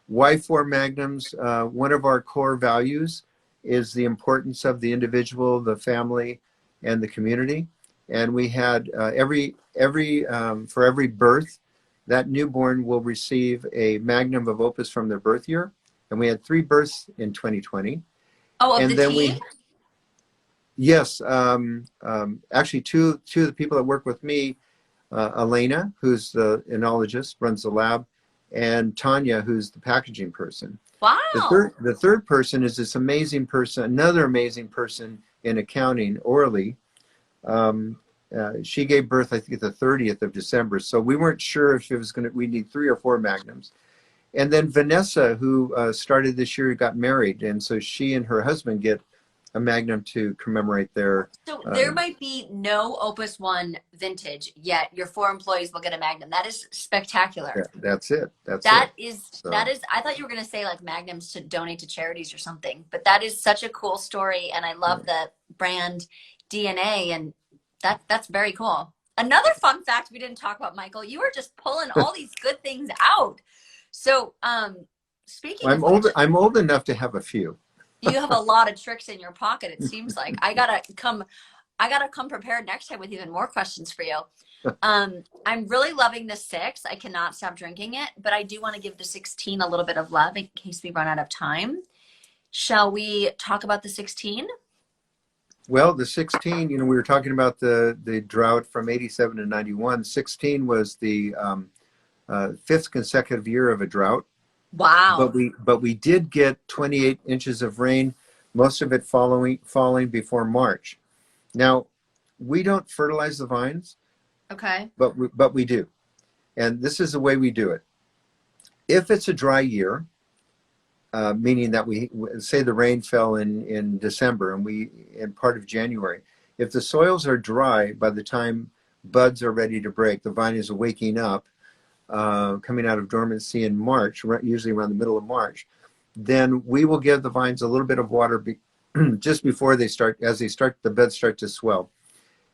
Why 4 magnums? One of our core values is the importance of the individual, the family, and the community. And we had for every birth, that newborn will receive a magnum of Opus from their birth year. And we had 3 births in 2020. Oh, of the team? Yes, actually, two of the people that work with me, Elena, who's the enologist, runs the lab, and Tanya, who's the packaging person. Wow. The third person is this amazing person, another amazing person in accounting, Orly. She gave birth, I think, the 30th of December. So we weren't sure if it was we need 3 or 4 magnums. And then Vanessa, who started this year, got married. And so she and her husband get a magnum to commemorate their. So there might be no Opus One vintage yet. Your 4 employees will get a magnum. That is spectacular. That's it. That is, I thought you were going to say like magnums to donate to charities or something, but that is such a cool story. And I love the brand DNA, and that's very cool. Another fun fact we didn't talk about, Michael, you were just pulling all these good things out. So, speaking of which, I'm old enough to have a few. You have a lot of tricks in your pocket, it seems like. I gotta come prepared next time with even more questions for you. I'm really loving the 6. I cannot stop drinking it, but I do want to give the 16 a little bit of love in case we run out of time. Shall we talk about the 16? Well, the 16, we were talking about the drought from 87 to 91. 16 was the 5th consecutive year of a drought. Wow. But we did get 28 inches of rain, most of it falling before March. Now, we don't fertilize the vines. Okay. But we do. And this is the way we do it. If it's a dry year, meaning that we say the rain fell in December and part of January, if the soils are dry by the time buds are ready to break, the vine is waking up, coming out of dormancy in March, usually around the middle of March, then we will give the vines a little bit of water just before the buds start to swell.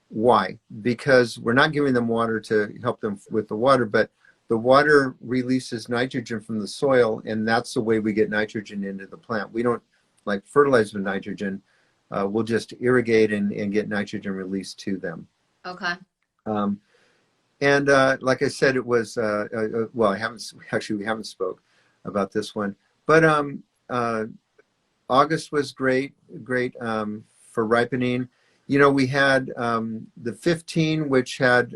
Why? Because we're not giving them water to help them with the water, but the water releases nitrogen from the soil, and that's the way we get nitrogen into the plant. We don't like fertilize with nitrogen. We'll just irrigate and get nitrogen released to them. Okay. And like I said, it was, well, we haven't spoke about this one, but August was great for ripening. We had the 15, which had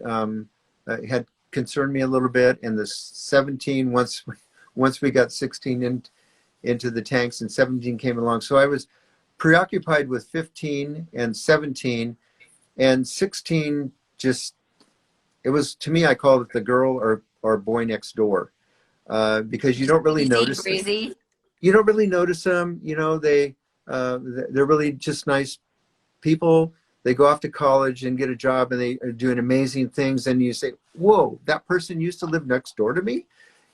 concerned me a little bit, and the 17, once we got 16 into the tanks and 17 came along. So I was preoccupied with 15 and 17, and 16 just, it was, to me, I called it the girl or boy next door, because you don't really notice them. You don't really notice them. They're really just nice people. They go off to college and get a job, and they are doing amazing things. And you say, whoa, that person used to live next door to me.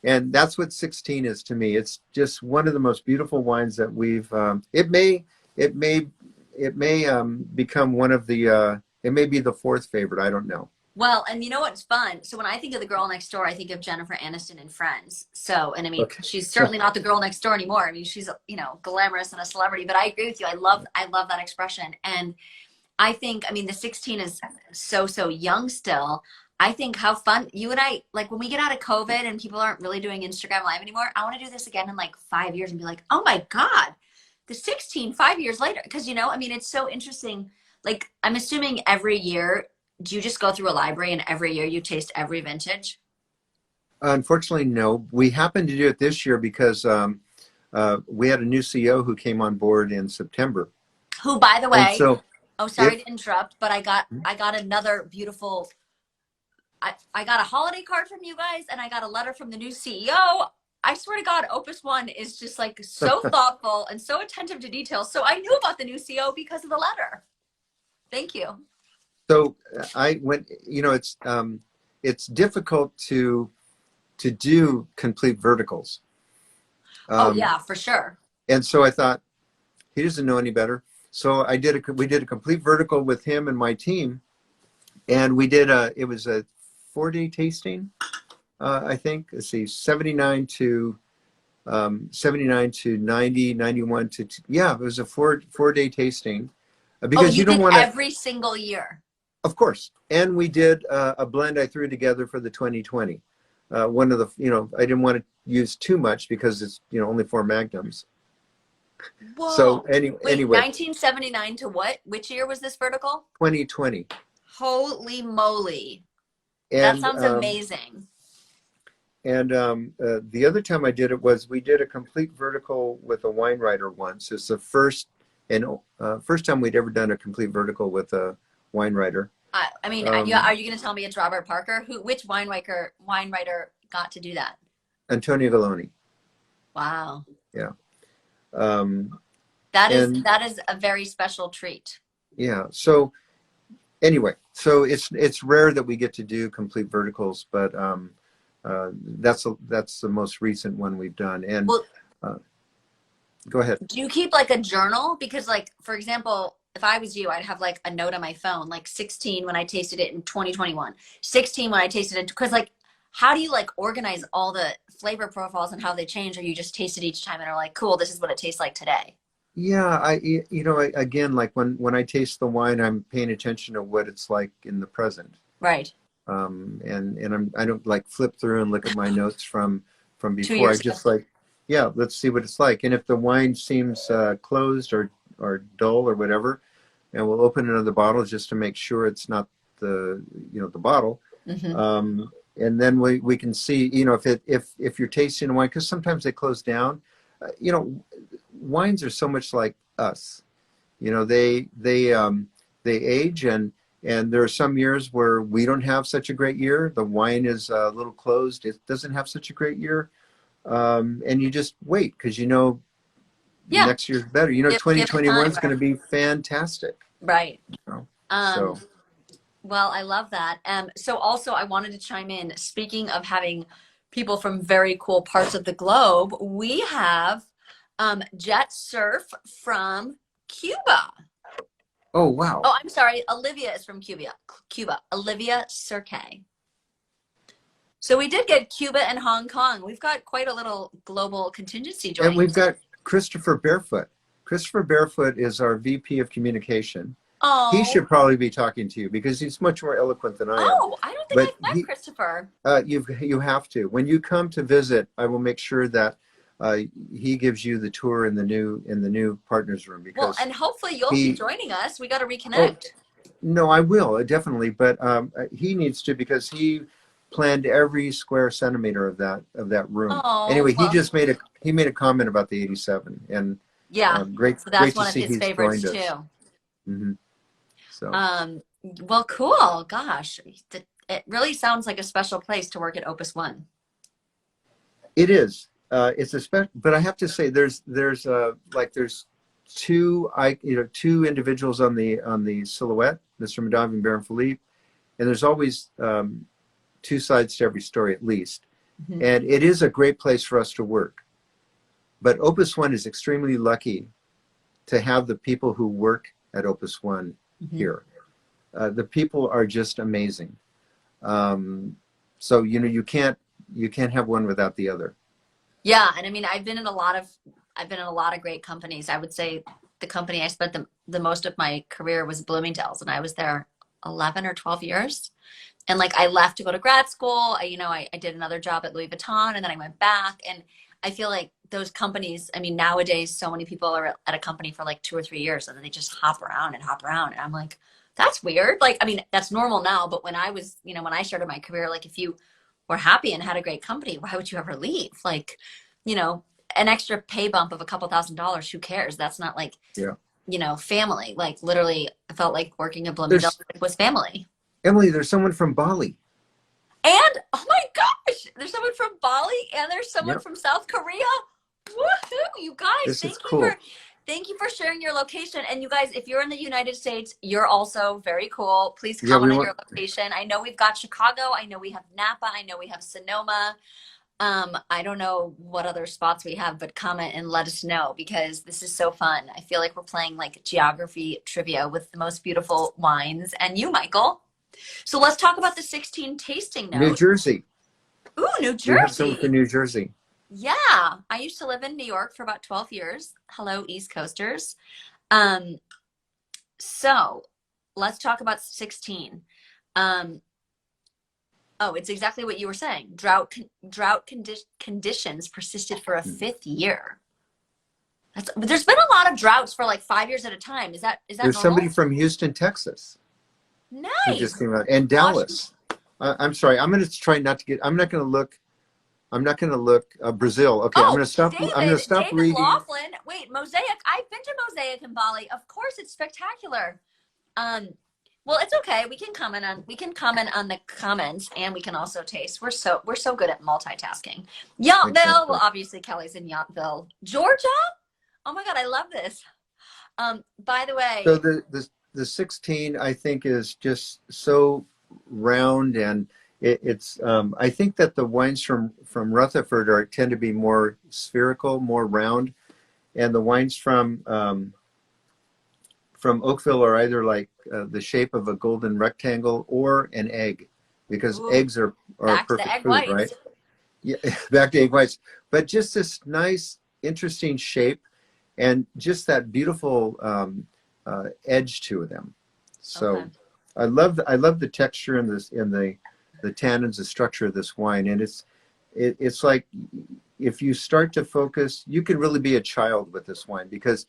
And that's what 16 is to me. It's just one of the most beautiful wines that we've, it may become one of the, it may be the 4th favorite. I don't know. Well, and you know what's fun? So when I think of the girl next door, I think of Jennifer Aniston in Friends. So, and I mean, she's certainly not the girl next door anymore. I mean, she's, glamorous and a celebrity, but I agree with you. I love that expression. And I think, the 16 is so young still. I think how fun you and I, like when we get out of COVID and people aren't really doing Instagram Live anymore, I want to do this again in like 5 years and be like, oh my God, the 16, 5 years later. Because, it's so interesting. Like, I'm assuming every year, do you just go through a library and every year you taste every vintage? Unfortunately, no. We happened to do it this year because we had a new CEO who came on board in September. Who, by the way, sorry to interrupt, but I got another beautiful, I got a holiday card from you guys, and I got a letter from the new CEO. I swear to God, Opus One is just like so thoughtful and so attentive to details. So I knew about the new CEO because of the letter. Thank you. So I went, it's difficult to do complete verticals. Yeah, for sure. And so I thought, he doesn't know any better. So we did a complete vertical with him and my team, and it was a 4-day tasting, I think. Let's see, 79 to 90, 91 to, it was a 4-day tasting. Because you don't want every single year. Of course. And we did a blend I threw together for the 2020. One of the, I didn't want to use too much because it's, only 4 magnums. So Whoa. Wait, anyway, 1979 to what? Which year was this vertical? 2020. Holy moly. That And sounds amazing. the other time I did it was we did a complete vertical with a wine writer once. It's the first time we'd ever done a complete vertical with a wine writer. I mean, are you going to tell me it's Robert Parker? Which wine writer got to do that? Antonio Galloni. Wow. Yeah. That is a very special treat. Yeah. So anyway, so it's rare that we get to do complete verticals, but that's the most recent one we've done. And well, go ahead. Do you keep like a journal? Because like, for example, if I was you, I'd have like a note on my phone, like 16 when I tasted it in 2021, 16 when I tasted it. Because like, how do you like organize all the flavor profiles and how they change? Or you just taste it each time and are like, cool, this is what it tastes like today. Yeah, again, like when I taste the wine, I'm paying attention to what it's like in the present. Right. And I don't like flip through and look at my notes from before. I just like, yeah, let's see what it's like. And if the wine seems closed or dull or whatever, and we'll open another bottle just to make sure it's not the bottle. Mm-hmm. And then we can see, if you're tasting a wine, because sometimes they close down. Wines are so much like us. They age, and there are some years where we don't have such a great year. The wine is a little closed. It doesn't have such a great year. And you just wait because next year's better. 2021 is going to be fantastic. Right. So. Well, I love that. So also I wanted to chime in, speaking of having people from very cool parts of the globe, we have Jet Surf from Cuba. Oh, wow. Oh, I'm sorry. Olivia is from Cuba. Olivia Cirque. So we did get Cuba and Hong Kong. We've got quite a little global contingency joining. And we've got Christopher Barefoot. Christopher Barefoot is our VP of communication. Oh. He should probably be talking to you because he's much more eloquent than I am. Oh, I don't think I've met Christopher. You have to. When you come to visit, I will make sure that he gives you the tour in the new partners room. Because and hopefully you'll be joining us. We got to reconnect. Oh, no, I will definitely, but he needs to because he planned every square centimeter of that room. Oh, anyway, he just made a comment about the 87, and great. So that's great one to of see his favorites too. Mm-hmm. So. Well, cool. Gosh, it really sounds like a special place to work at Opus One. It is. It's a special, but I have to say, there's two individuals on the silhouette, Mr. Madavi and Baron Philippe, and there's always two sides to every story at least. Mm-hmm. And it is a great place for us to work. But Opus One is extremely lucky to have the people who work at Opus One mm-hmm. here. The people are just amazing. So you can't have one without the other. Yeah, and I mean, I've been in a lot of great companies. I would say the company I spent the most of my career was Bloomingdale's, and I was there 11 or 12 years. And like I left to go to grad school. I did another job at Louis Vuitton, and then I went back. And I feel like those companies, I mean, nowadays so many people are at a company for like 2 or 3 years, and then they just hop around. And I'm like, that's weird. Like, I mean, that's normal now. But when I was, when I started my career, like if you were happy and had a great company, why would you ever leave? Like, an extra pay bump of a couple $1,000s, who cares? That's not like, family. Like literally, I felt like working at Bloomingdale's was family. Emily, there's someone from Bali. And, oh my gosh, there's someone from Bali and there's someone from South Korea. Woohoo, you guys. Thank you for sharing your location. And you guys, if you're in the United States, you're also very cool. Please comment on your location. I know we've got Chicago. I know we have Napa. I know we have Sonoma. I don't know what other spots we have, but comment and let us know because this is so fun. I feel like we're playing like geography trivia with the most beautiful wines and you, Michael. So let's talk about the 16 tasting notes. New Jersey. Ooh, New Jersey. You have someone from New Jersey. Yeah, I used to live in New York for about 12 years. Hello, East Coasters. So let's talk about 16. It's exactly what you were saying. Drought conditions persisted for a 5th year. There's been a lot of droughts for like 5 years at a time. Is that There's normal? somebody from Houston, Texas. Nice. Who just came out, and Dallas. I'm sorry. I'm going to try not to get. I'm not going to look. Brazil. Okay, I'm going to stop. David, I'm going to stop David reading. Laughlin. Wait, Mosaic. I've been to Mosaic in Bali. Of course, it's spectacular. Well, it's okay. We can comment on the comments, and we can also taste. We're so good at multitasking. Yountville. Exactly. Well, obviously Kelly's in Yountville, Georgia. Oh my God, I love this. By the way, So the 16 I think is just so round, and it's I think that the wines from Rutherford tend to be more spherical, more round, and the wines from Oakville are either like the shape of a golden rectangle or an egg, because eggs are back to perfect the egg food, whites. right? Yeah, back to egg whites. But just this nice, interesting shape, and just that beautiful edge to them. So Okay. I love the texture and the tannins, the structure of this wine, and it's like if you start to focus, you can really be a child with this wine, because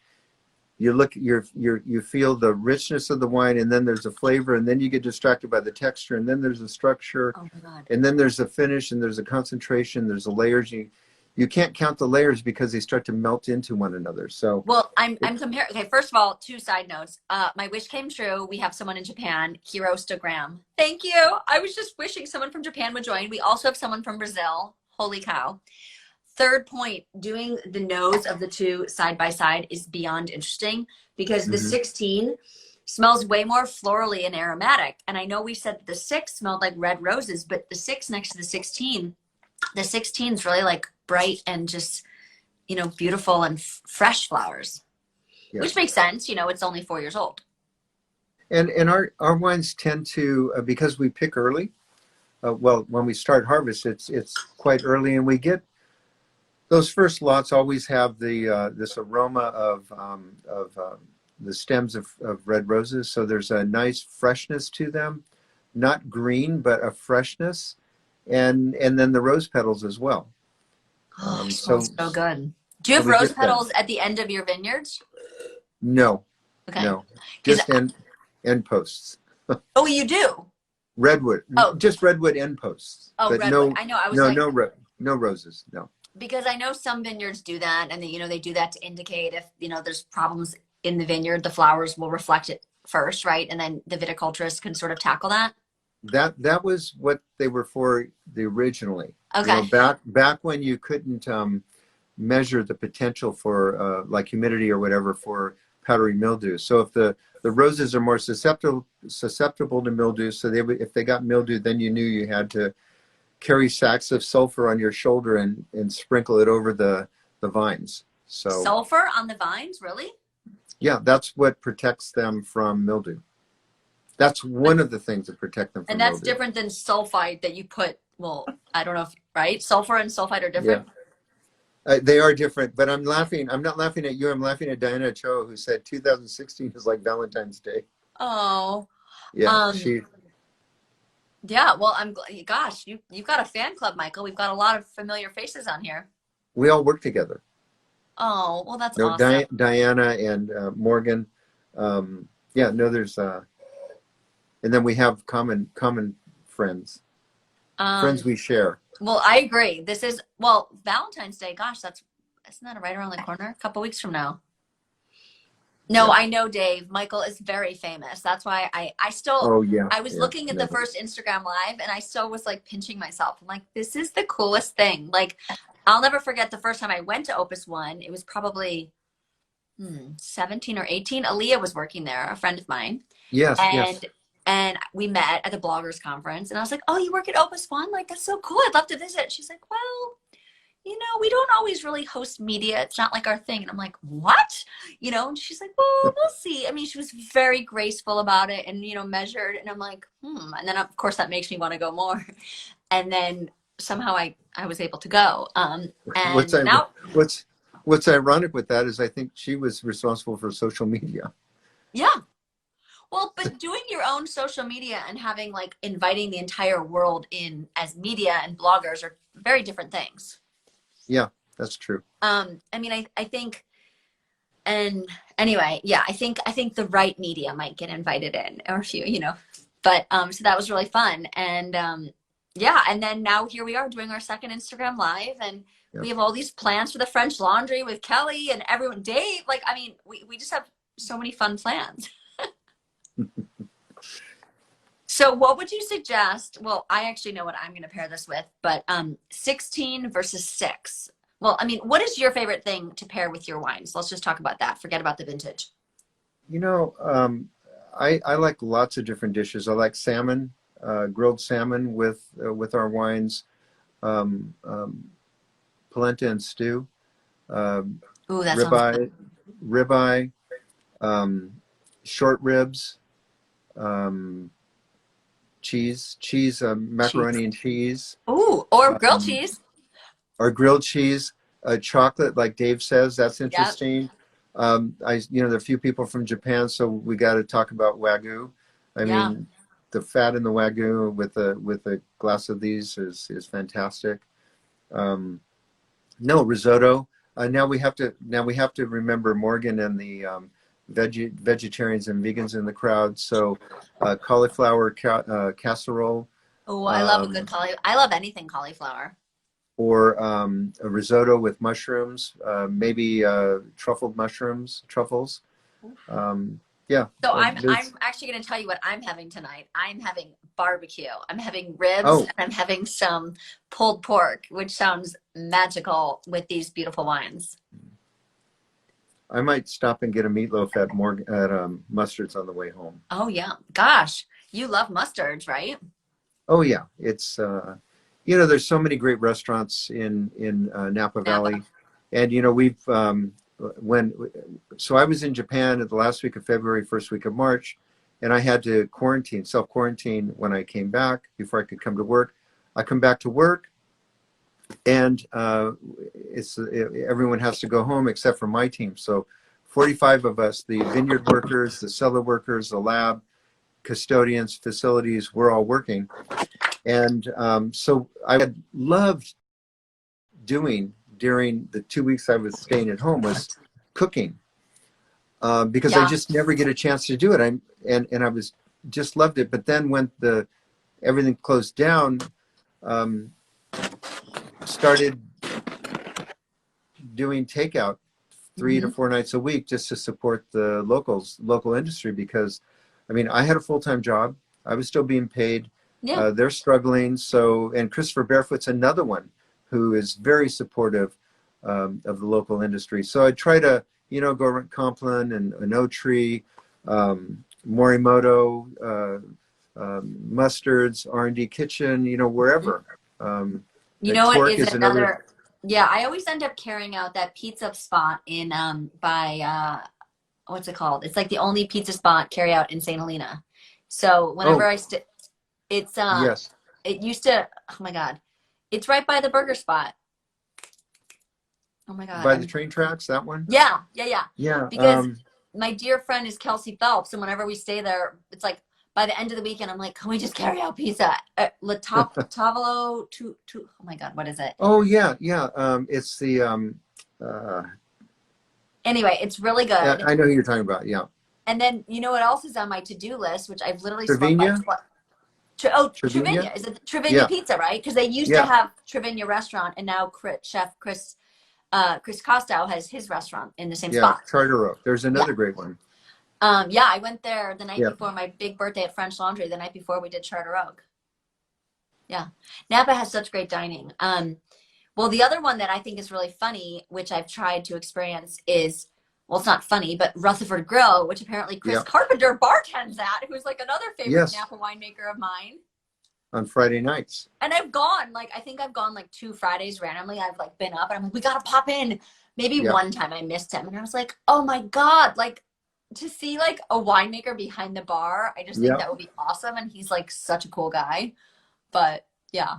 you feel the richness of the wine, and then there's a flavor, and then you get distracted by the texture, and then there's a structure, Oh my God. and then there's a finish, and there's a concentration, there's the layers. You can't count the layers because they start to melt into one another. So well, I'm comparing. Okay, first of all, 2 side notes. My wish came true. We have someone in Japan, Hirostagram. Thank you. I was just wishing someone from Japan would join. We also have someone from Brazil. Holy cow. Third point, doing the nose of the 2 side by side is beyond interesting, because the 16 smells way more florally and aromatic. And I know we said that the 6 smelled like red roses, but the 6 next to the 16 is really like bright and just, beautiful and fresh flowers, which makes sense. It's only 4 years old. And our wines tend to, because we pick early, when we start harvest, it's quite early, and we get those first lots always have this aroma of the stems of red roses. So there's a nice freshness to them, not green, but a freshness, and then the rose petals as well. So good. Do you have rose petals at the end of your vineyards? No. Okay. No. Just end posts. Oh, you do? Redwood. Oh. Just redwood end posts. Oh, but redwood. No, I know. I was no roses. No. Because I know some vineyards do that, and they do that to indicate if there's problems in the vineyard, the flowers will reflect it first, right? And then the viticulturist can sort of tackle that. That was what they were for originally. Okay. Back when you couldn't measure the potential for like humidity or whatever for powdery mildew. So if the roses are more susceptible to mildew, so if they got mildew, then you knew you had to carry sacks of sulfur on your shoulder and sprinkle it over the vines. So sulfur on the vines, really? Yeah, that's what protects them from mildew. That's one of the things that protect them from mildew. And that's different than sulfite that you put. Well, I don't know right? Sulfur and sulfite are different. Yeah. They are different, but I'm laughing. I'm not laughing at you. I'm laughing at Diana Cho, who said 2016 is like Valentine's Day. Oh. Yeah, Yeah, well, gosh, you've got a fan club, Michael. We've got a lot of familiar faces on here. We all work together. Oh, well, that's awesome. Diana and Morgan. There's and then we have common friends. Friends we share. Well, I agree. This is Valentine's Day. Gosh, isn't that right around the corner? A couple weeks from now. No, yeah. I know, Dave. Michael is very famous. That's why I still. Oh yeah. I was looking at the first Instagram live, and I still was like pinching myself. I'm like, this is the coolest thing. Like, I'll never forget the first time I went to Opus One. It was probably 17 or 18. Aaliyah was working there, a friend of mine. Yes. And we met at the bloggers conference, and I was like, "Oh, you work at Opus One? Like, that's so cool. I'd love to visit." She's like, "Well, we don't always really host media. It's not like our thing." And I'm like, "What?" And she's like, "Well, we'll see." I mean, she was very graceful about it and, measured. And I'm like, And then, of course, that makes me want to go more. And then somehow I was able to go. And what's ironic with that is I think she was responsible for social media. Yeah. Well, but doing your own social media and having inviting the entire world in as media and bloggers are very different things. Yeah, that's true. I mean, I think And anyway, yeah, I think the right media might get invited in, or a few, but so that was really fun. And yeah, and then now here we are doing our second Instagram live, and we have all these plans for the French Laundry with Kelly and everyone, Dave. Like, I mean, we just have so many fun plans. So what would you suggest? Well, I actually know what I'm going to pair this with, but 16 versus 6. Well, I mean, what is your favorite thing to pair with your wines? Let's just talk about that. Forget about the vintage. I like lots of different dishes. I like salmon, grilled salmon with our wines, polenta and stew, Ooh, that sounds good. ribeye, short ribs, cheese, macaroni and cheese. Ooh, or grilled cheese. Or grilled cheese, chocolate, like Dave says, that's interesting. Yep. There are a few people from Japan, so we got to talk about Wagyu. I mean, the fat in the Wagyu with a glass of these is fantastic. No risotto. Now we have to remember Morgan and the vegetarians and vegans in the crowd. So cauliflower casserole. Oh, I love a good cauliflower. I love anything cauliflower. Or a risotto with mushrooms, maybe truffles. Yeah. So I'm actually going to tell you what I'm having tonight. I'm having barbecue. I'm having ribs, and I'm having some pulled pork, which sounds magical with these beautiful wines. I might stop and get a meatloaf at Mustard's on the way home. Oh yeah, gosh, you love Mustard's, right? Oh yeah, it's. There's so many great restaurants in Napa Valley, and we've so I was in Japan at the last week of February, first week of March, and I had to self-quarantine when I came back before I could come to work. I come back to work, and everyone has to go home except for my team. So 45 of us, the vineyard workers, the cellar workers, the lab, custodians, facilities, we're all working. And so I had loved doing during the 2 weeks I was staying at home was cooking because I just never get a chance to do it. And I was just loved it. But then when everything closed down, started doing takeout 3 to 4 nights a week just to support the local industry, because I mean, I had a full-time job. I was still being paid. Yeah. They're struggling. And Christopher Barefoot's another one who is very supportive of the local industry. So I try to, go around Compline and Oak Tree, Morimoto, Mustard's, R&D Kitchen, wherever. What is another? Yeah, I always end up carrying out that pizza spot in by what's it called? It's like the only pizza spot carry out in St. Helena. So whenever it's yes. It used to, oh my God, it's right by the burger spot. Oh my God. By the train tracks, that one? Yeah. Yeah. Because my dear friend is Kelsey Phelps, and whenever we stay there, it's like by the end of the weekend, I'm like, can we just carry out pizza? Tavolo to oh my God, what is it? Oh yeah. It's the anyway, it's really good. Yeah, I know who you're talking about. Yeah. And then you know what else is on my to-do list, which I've literally Trevina? Trevina. Is it Trevina Pizza, right? Because they used to have Trevina restaurant, and now Chef Chris Costow has his restaurant in the same spot. Yeah, Charter Oak. There's another great one. I went there the night before my big birthday at French Laundry. The night before we did Charter Oak. Yeah, Napa has such great dining. Well, the other one that I think is really funny, which I've tried to experience, is, well, it's not funny, but Rutherford Grill, which apparently Chris Carpenter bartends at, who's like another favorite Napa winemaker of mine. On Friday nights. And I think I've gone like 2 Fridays randomly. I've like been up and I'm like, we got to pop in. Maybe one time I missed him. And I was like, oh my God, like to see like a winemaker behind the bar. I just think that would be awesome. And he's like such a cool guy. But yeah.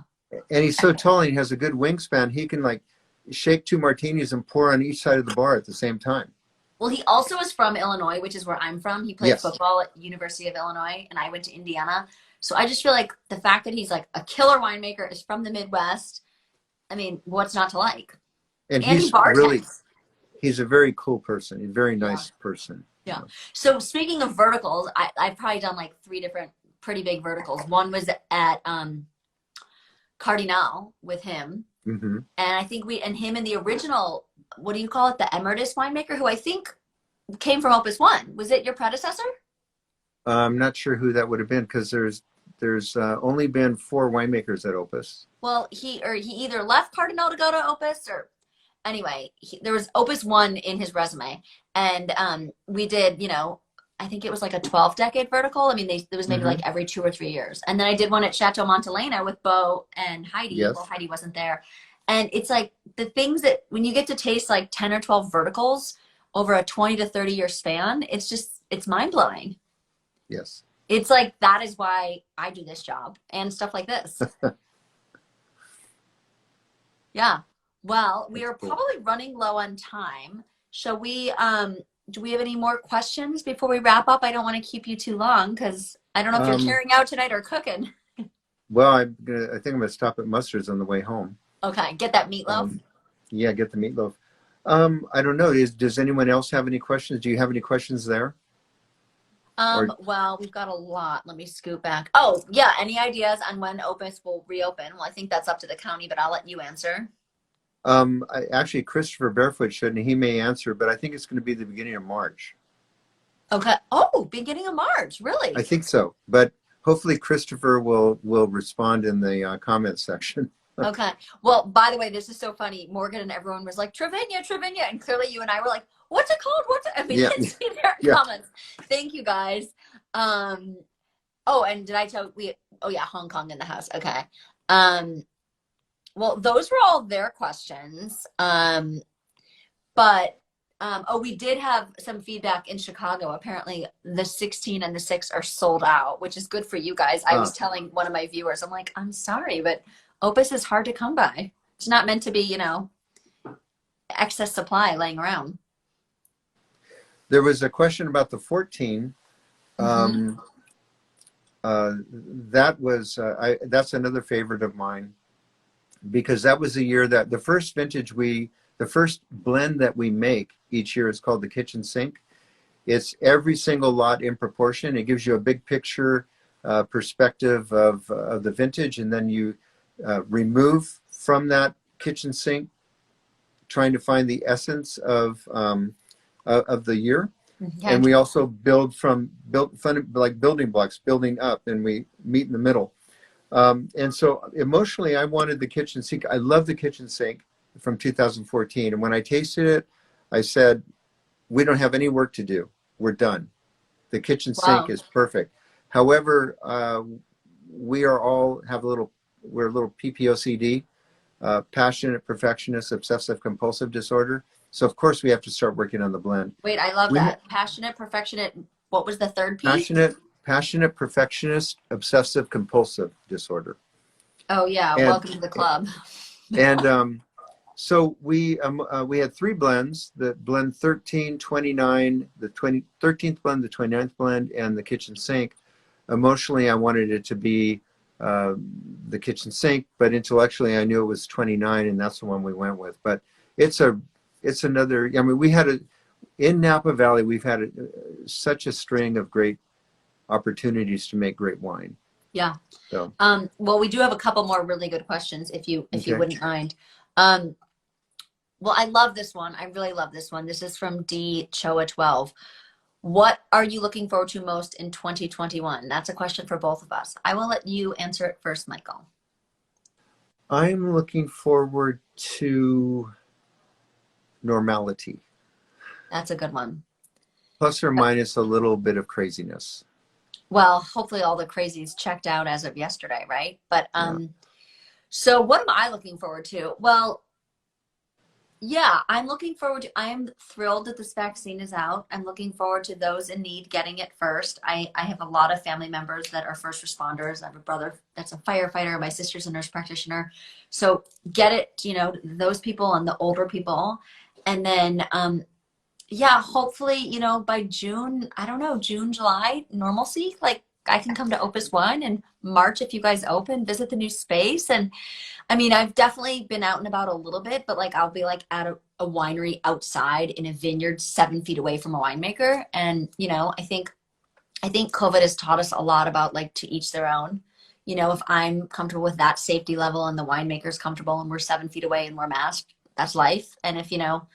And he's so tall and he has a good wingspan. He can like shake 2 martinis and pour on each side of the bar at the same time. Well, he also is from Illinois, which is where I'm from. He played football at University of Illinois, and I went to Indiana. So I just feel like the fact that he's like a killer winemaker, is from the Midwest. I mean, what's not to like? And he's really, he's a very cool person. He's a very Yeah. nice person. Yeah. So speaking of verticals, I've probably done like 3 different pretty big verticals. One was at Cardinal with him. Mm-hmm. And I think him in the original, what do you call it? The Emeritus winemaker, who I think came from Opus One. Was it your predecessor? I'm not sure who that would have been, because there's only been 4 winemakers at Opus. Well, he either left Cardinal to go to Opus, or anyway, there was Opus One in his resume, and we did, I think it was like a 12-decade vertical. I mean, there was maybe Mm-hmm. like every 2 or 3 years, and then I did one at Chateau Montelena with Bo and Heidi. Yes. Well, Heidi wasn't there, and it's like the things that when you get to taste like 10 or 12 verticals over a 20 to 30-year span, it's mind blowing. Yes. It's like, that is why I do this job and stuff like this. Yeah. Well, we are probably running low on time. Shall we, do we have any more questions before we wrap up? I don't want to keep you too long, because I don't know if you're carrying out tonight or cooking. Well, I think I'm going to stop at Mustard's on the way home. Okay. Get that meatloaf. Yeah, get the meatloaf. I don't know. Does anyone else have any questions? Do you have any questions there? Well, we've got a lot. Let me scoot back. Oh, yeah. Any ideas on when Opus will reopen? Well, I think that's up to the county, but I'll let you answer. Actually, Christopher Barefoot should, and he may answer, but I think it's going to be the beginning of March. Okay. Oh, beginning of March. Really? I think so, but hopefully Christopher will respond in the comment section. Okay. Well, by the way, this is so funny. Morgan and everyone was like, Trevinia, and clearly you and I were like, what's it called? We can see their comments. Thank you, guys. Oh, and did I tell Hong Kong in the house. Okay. Well, those were all their questions. We did have some feedback in Chicago. Apparently the 16 and the 6 are sold out, which is good for you guys. I was telling one of my viewers, I'm like, I'm sorry, but Opus is hard to come by. It's not meant to be, excess supply laying around. There was a question about the 14. Mm-hmm. That's another favorite of mine, because that was the year that the first blend that we make each year is called the kitchen sink. It's every single lot in proportion. It gives you a big picture perspective of the vintage, and then you remove from that kitchen sink, trying to find the essence of the year. Okay. And we also build like building blocks, building up, and we meet in the middle. And so emotionally, I wanted the kitchen sink. I love the kitchen sink from 2014. And when I tasted it, I said, we don't have any work to do. We're done. The kitchen sink is perfect. However, we're a little PPOCD, passionate perfectionist obsessive compulsive disorder. So of course we have to start working on the blend. Wait, I love that. Passionate, perfectionist. What was the third piece? Passionate perfectionist obsessive compulsive disorder. Oh yeah, welcome to the club. And so we had 3 blends: the blend 13, 29, the 13th blend, the 29th blend, and the kitchen sink. Emotionally, I wanted it to be the kitchen sink, but intellectually I knew it was 29, and that's the one we went with. But it's another, I mean, in Napa Valley, we've had such a string of great opportunities to make great wine. Yeah. So. Well, we do have a couple more really good questions, if you wouldn't mind. Well, I love this one. I really love this one. This is from D Choa 12. What are you looking forward to most in 2021? That's a question for both of us. I will let you answer it first, Michael. I'm looking forward to normality. That's a good one. Plus or minus a little bit of craziness. Well, hopefully all the crazies checked out as of yesterday, right? But so what am I looking forward to? Well, yeah, I am thrilled that this vaccine is out. I'm looking forward to those in need getting it first. I have a lot of family members that are first responders. I have a brother that's a firefighter. My sister's a nurse practitioner. So get it, those people and the older people. And then, hopefully, by June, I don't know, June, July, normalcy. Like, I can come to Opus One in March if you guys open, visit the new space. And I mean, I've definitely been out and about a little bit, but like I'll be like at a winery outside in a vineyard 7 feet away from a winemaker. And, you know, I think COVID has taught us a lot about like to each their own. You know, if I'm comfortable with that safety level and the winemaker's comfortable and we're 7 feet away and we're masked, that's life. And if, you know,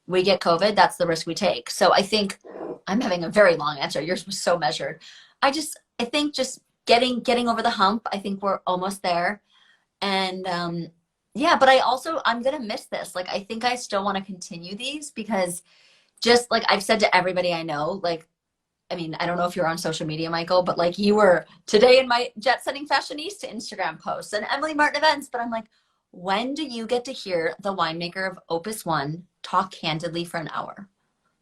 we get COVID, that's the risk we take. So I think I'm having a very long answer. Yours was so measured. I think just getting over the hump. I think we're almost there. And yeah, but I'm going to miss this. Like, I think I still want to continue these because just like I've said to everybody I know, like, I mean, I don't know if you're on social media, Michael, but like you were today in my Jet Setting Fashionista Instagram posts and Emily Martin events. But I'm like, when do you get to hear the winemaker of Opus One talk candidly for an hour?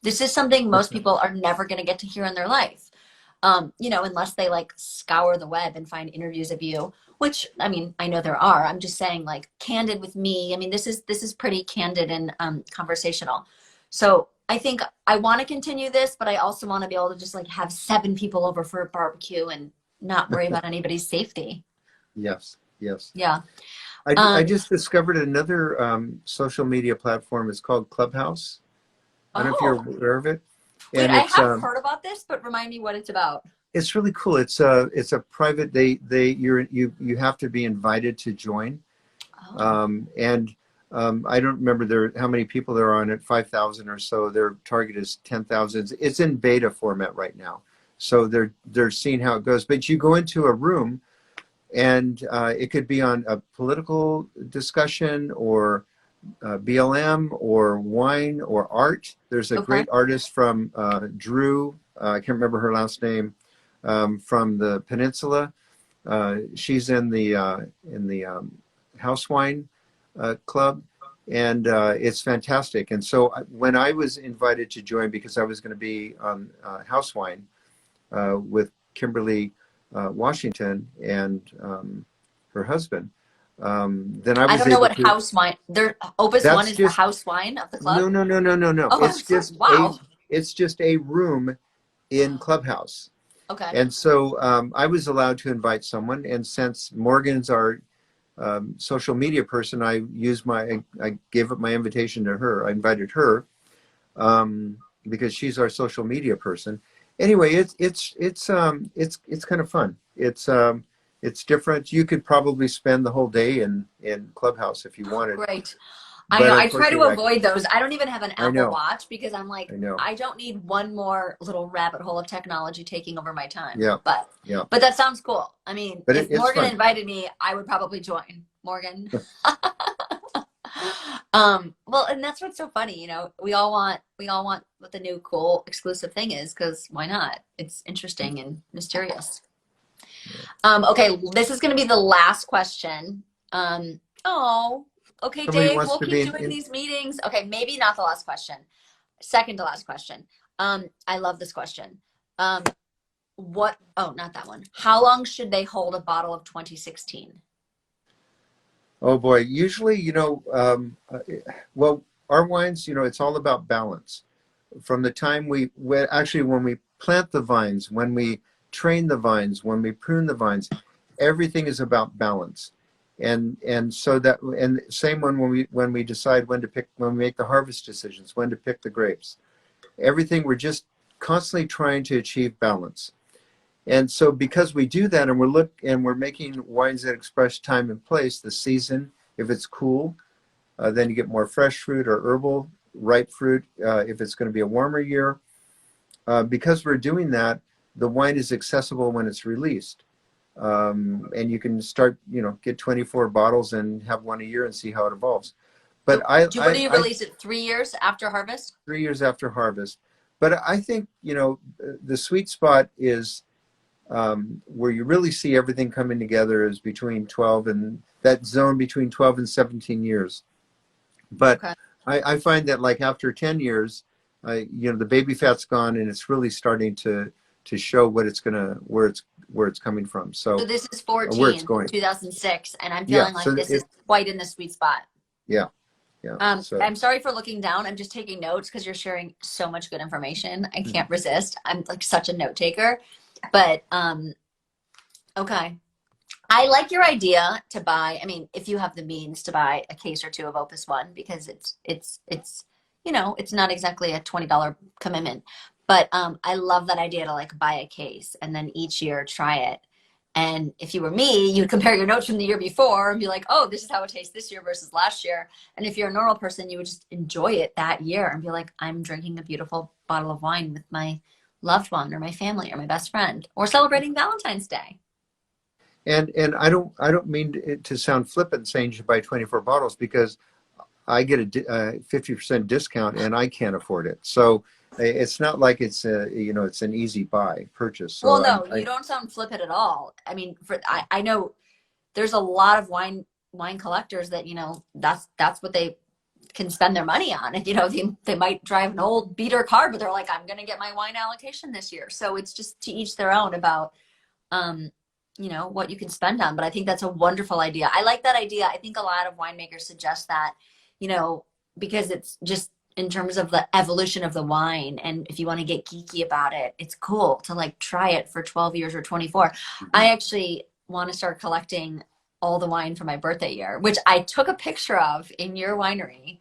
This is something most people are never going to get to hear in their life. You know, unless they like scour the web and find interviews of you, which I mean, I know there are. I'm just saying like candid with me. I mean, this is pretty candid and conversational. So I think I want to continue this, but I also want to be able to just like have 7 people over for a barbecue and not worry about anybody's safety. Yes. Yeah. I just discovered another social media platform. It's called Clubhouse. I don't know if you're aware of it. Wait, I have heard about this, but remind me what it's about. It's really cool. It's a private. You have to be invited to join. I don't remember how many people there are on it. 5,000 or so. Their target is 10,000. It's in beta format right now, so they're seeing how it goes. But you go into a room, and it could be on a political discussion or BLM or wine or art. There's a great artist from Drew. I can't remember her last name. From the Peninsula. She's in the House Wine Club, and it's fantastic. And so when I was invited to join, because I was going to be on House Wine with Kimberly Washington and her husband, then I was. I don't know what House Wine. Opus One is the House Wine of the club. No. Oh, It's just a room in Clubhouse. Okay. And so I was allowed to invite someone, and since Morgan's our social media person, I gave up my invitation to her. I invited her because she's our social media person. Anyway, it's kind of fun. It's different. You could probably spend the whole day in Clubhouse if you wanted. Great. I know. I try to avoid those. I don't even have an Apple Watch because I'm like, I don't need one more little rabbit hole of technology taking over my time. Yeah. But that sounds cool. I mean, if Morgan invited me, I would probably join. Morgan. Well, and that's what's so funny. You know, we all want what the new cool exclusive thing is, because why not? It's interesting and mysterious. Okay, this is going to be the last question. Okay, Somebody Dave, we'll keep doing these meetings. Okay, maybe not the last question. Second to last question. I love this question. Not that one. How long should they hold a bottle of 2016? Oh boy, usually, well, our wines, it's all about balance. From the time when we plant the vines, when we train the vines, when we prune the vines, everything is about balance. And same when we decide when we make the harvest decisions, when to pick the grapes, everything, we're just constantly trying to achieve balance. And so because we do that, and we're making wines that express time and place, the season, if it's cool, then you get more fresh fruit or herbal ripe fruit. If it's going to be a warmer year, because we're doing that, the wine is accessible when it's released. And you can start, get 24 bottles and have one a year and see how it evolves. But do you release it 3 years after harvest? 3 years after harvest. But I think, the sweet spot is where you really see everything coming together is between 12 and that zone between 12 and 17 years. But I find that like after 10 years, the baby fat's gone and it's really starting to show where it's coming from. So this is 14, where it's going. 2006, and I'm feeling like this is quite in the sweet spot. Yeah. I'm sorry for looking down. I'm just taking notes because you're sharing so much good information. I can't resist. I'm like such a note taker. But Okay. I like your idea to buy, I mean, if you have the means to buy a case or two of Opus One, because it's it's not exactly a $20 commitment. But I love that idea to like buy a case and then each year try it. And if you were me, you'd compare your notes from the year before and be like, oh, this is how it tastes this year versus last year. And if you're a normal person, you would just enjoy it that year and be like, I'm drinking a beautiful bottle of wine with my loved one or my family or my best friend or celebrating Valentine's Day. And I don't mean to sound flippant saying you should buy 24 bottles, because I get a 50% discount and I can't afford it. So it's not like it's it's an easy buy purchase. So Well, no, you don't sound flippant at all. I mean, I know there's a lot of wine collectors that, that's what they can spend their money on. And, they might drive an old beater car, but they're like, I'm going to get my wine allocation this year. So it's just to each their own about, what you can spend on. But I think that's a wonderful idea. I like that idea. I think a lot of winemakers suggest that, because it's just in terms of the evolution of the wine. And if you want to get geeky about it, it's cool to like try it for 12 years or 24. I actually want to start collecting all the wine for my birthday year, which I took a picture of in your winery.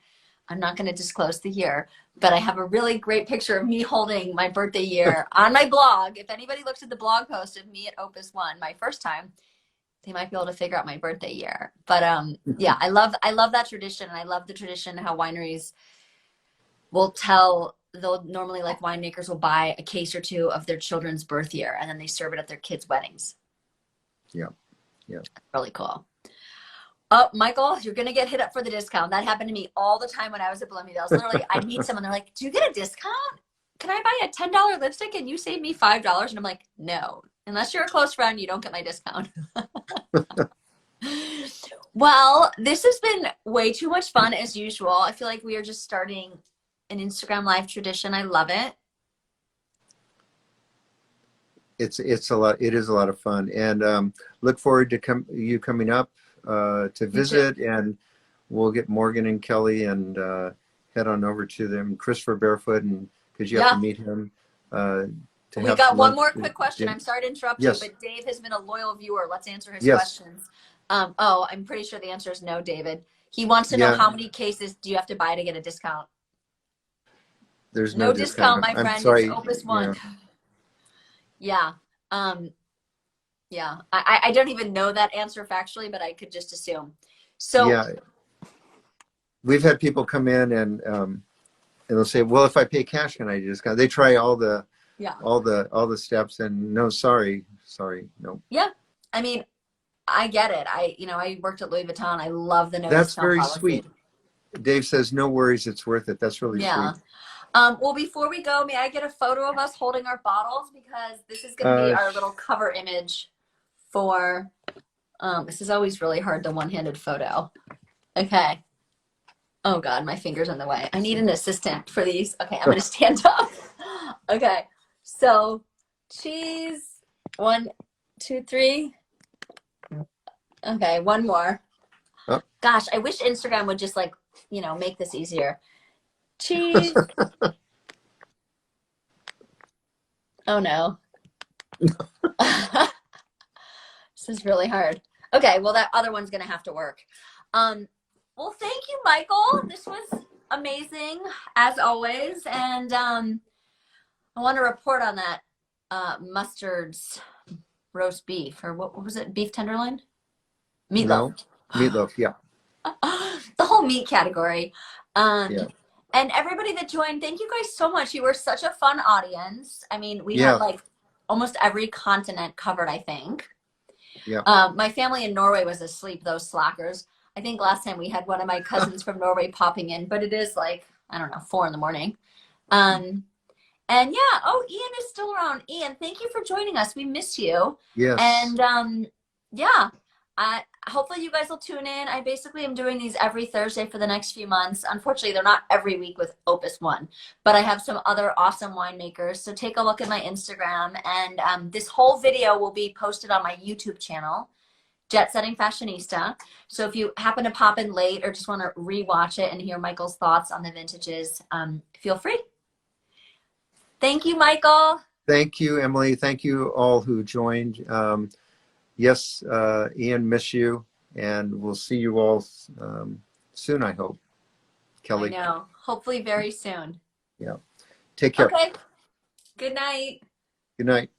I'm not going to disclose the year, but I have a really great picture of me holding my birthday year on my blog. If anybody looks at the blog post of me at Opus One, my first time, they might be able to figure out my birthday year. But yeah, I love that tradition. And I love the tradition how wineries they'll normally, like, winemakers will buy a case or two of their children's birth year and then they serve it at their kids' weddings. Yeah. Yeah. Really cool. Oh, Michael, you're going to get hit up for the discount. That happened to me all the time when I was at Bloomingdale's. Literally, I'd meet someone. They're like, do you get a discount? Can I buy a $10 lipstick and you save me $5? And I'm like, no, unless you're a close friend, you don't get my discount. Well, this has been way too much fun as usual. I feel like we are just starting an Instagram live tradition. I love it. It's a lot. It is a lot of fun, and look forward to you coming up to visit, and we'll get Morgan and Kelly and head on over to them. Christopher Barefoot, and because you have to meet him. We got one more quick question. I'm sorry to interrupt you, Yes. but Dave has been a loyal viewer. Let's answer his Yes. questions. I'm pretty sure the answer is no, David. He wants to know how many cases do you have to buy to get a discount? There's no discount, my friend. I'm sorry. It's Opus One. Yeah. Yeah. I don't even know that answer factually, but I could just assume. So yeah, we've had people come in and they'll say, "Well, if I pay cash, can I just go?" They try all the steps, and no, sorry, no. Yeah, I mean, I get it. I worked at Louis Vuitton. I love the no That's discount very policy. sweet. Dave says, "No worries, it's worth it." That's really sweet. Well, before we go, may I get a photo of us holding our bottles, because this is going to be our little cover image for. This is always really hard, the one-handed photo. Okay. Oh God, my finger's in the way. I need an assistant for these. Okay, I'm going to stand up. Okay, so cheese. 1, 2, 3. Okay, one more. Oh. Gosh, I wish Instagram would just make this easier. Cheese. Oh no. This is really hard. Okay, well, that other one's gonna have to work. Well, thank you, Michael. This was amazing as always, and I want to report on that Mustard's roast beef, or what was it? Beef tenderloin? Meatloaf. No, meatloaf. Yeah. The whole meat category. Yeah. And everybody that joined, thank you guys so much. You were such a fun audience. I mean, we had like almost every continent covered, I think. Yeah. My family in Norway was asleep, those slackers. I think last time we had one of my cousins from Norway popping in, but it is like, I don't know, 4 a.m. And yeah, Ian is still around. Ian, thank you for joining us. We miss you. Yes. And yeah, hopefully you guys will tune in. I basically am doing these every Thursday for the next few months. Unfortunately, they're not every week with Opus One, but I have some other awesome winemakers. So take a look at my Instagram, and this whole video will be posted on my YouTube channel, Jet Setting Fashionista. So if you happen to pop in late or just want to rewatch it and hear Michael's thoughts on the vintages, feel free. Thank you, Michael. Thank you, Emily. Thank you all who joined. yes, Ian, miss you, and we'll see you all soon, I hope. Kelly. I know. Hopefully very soon. Yeah. Take care. Okay. Good night. Good night.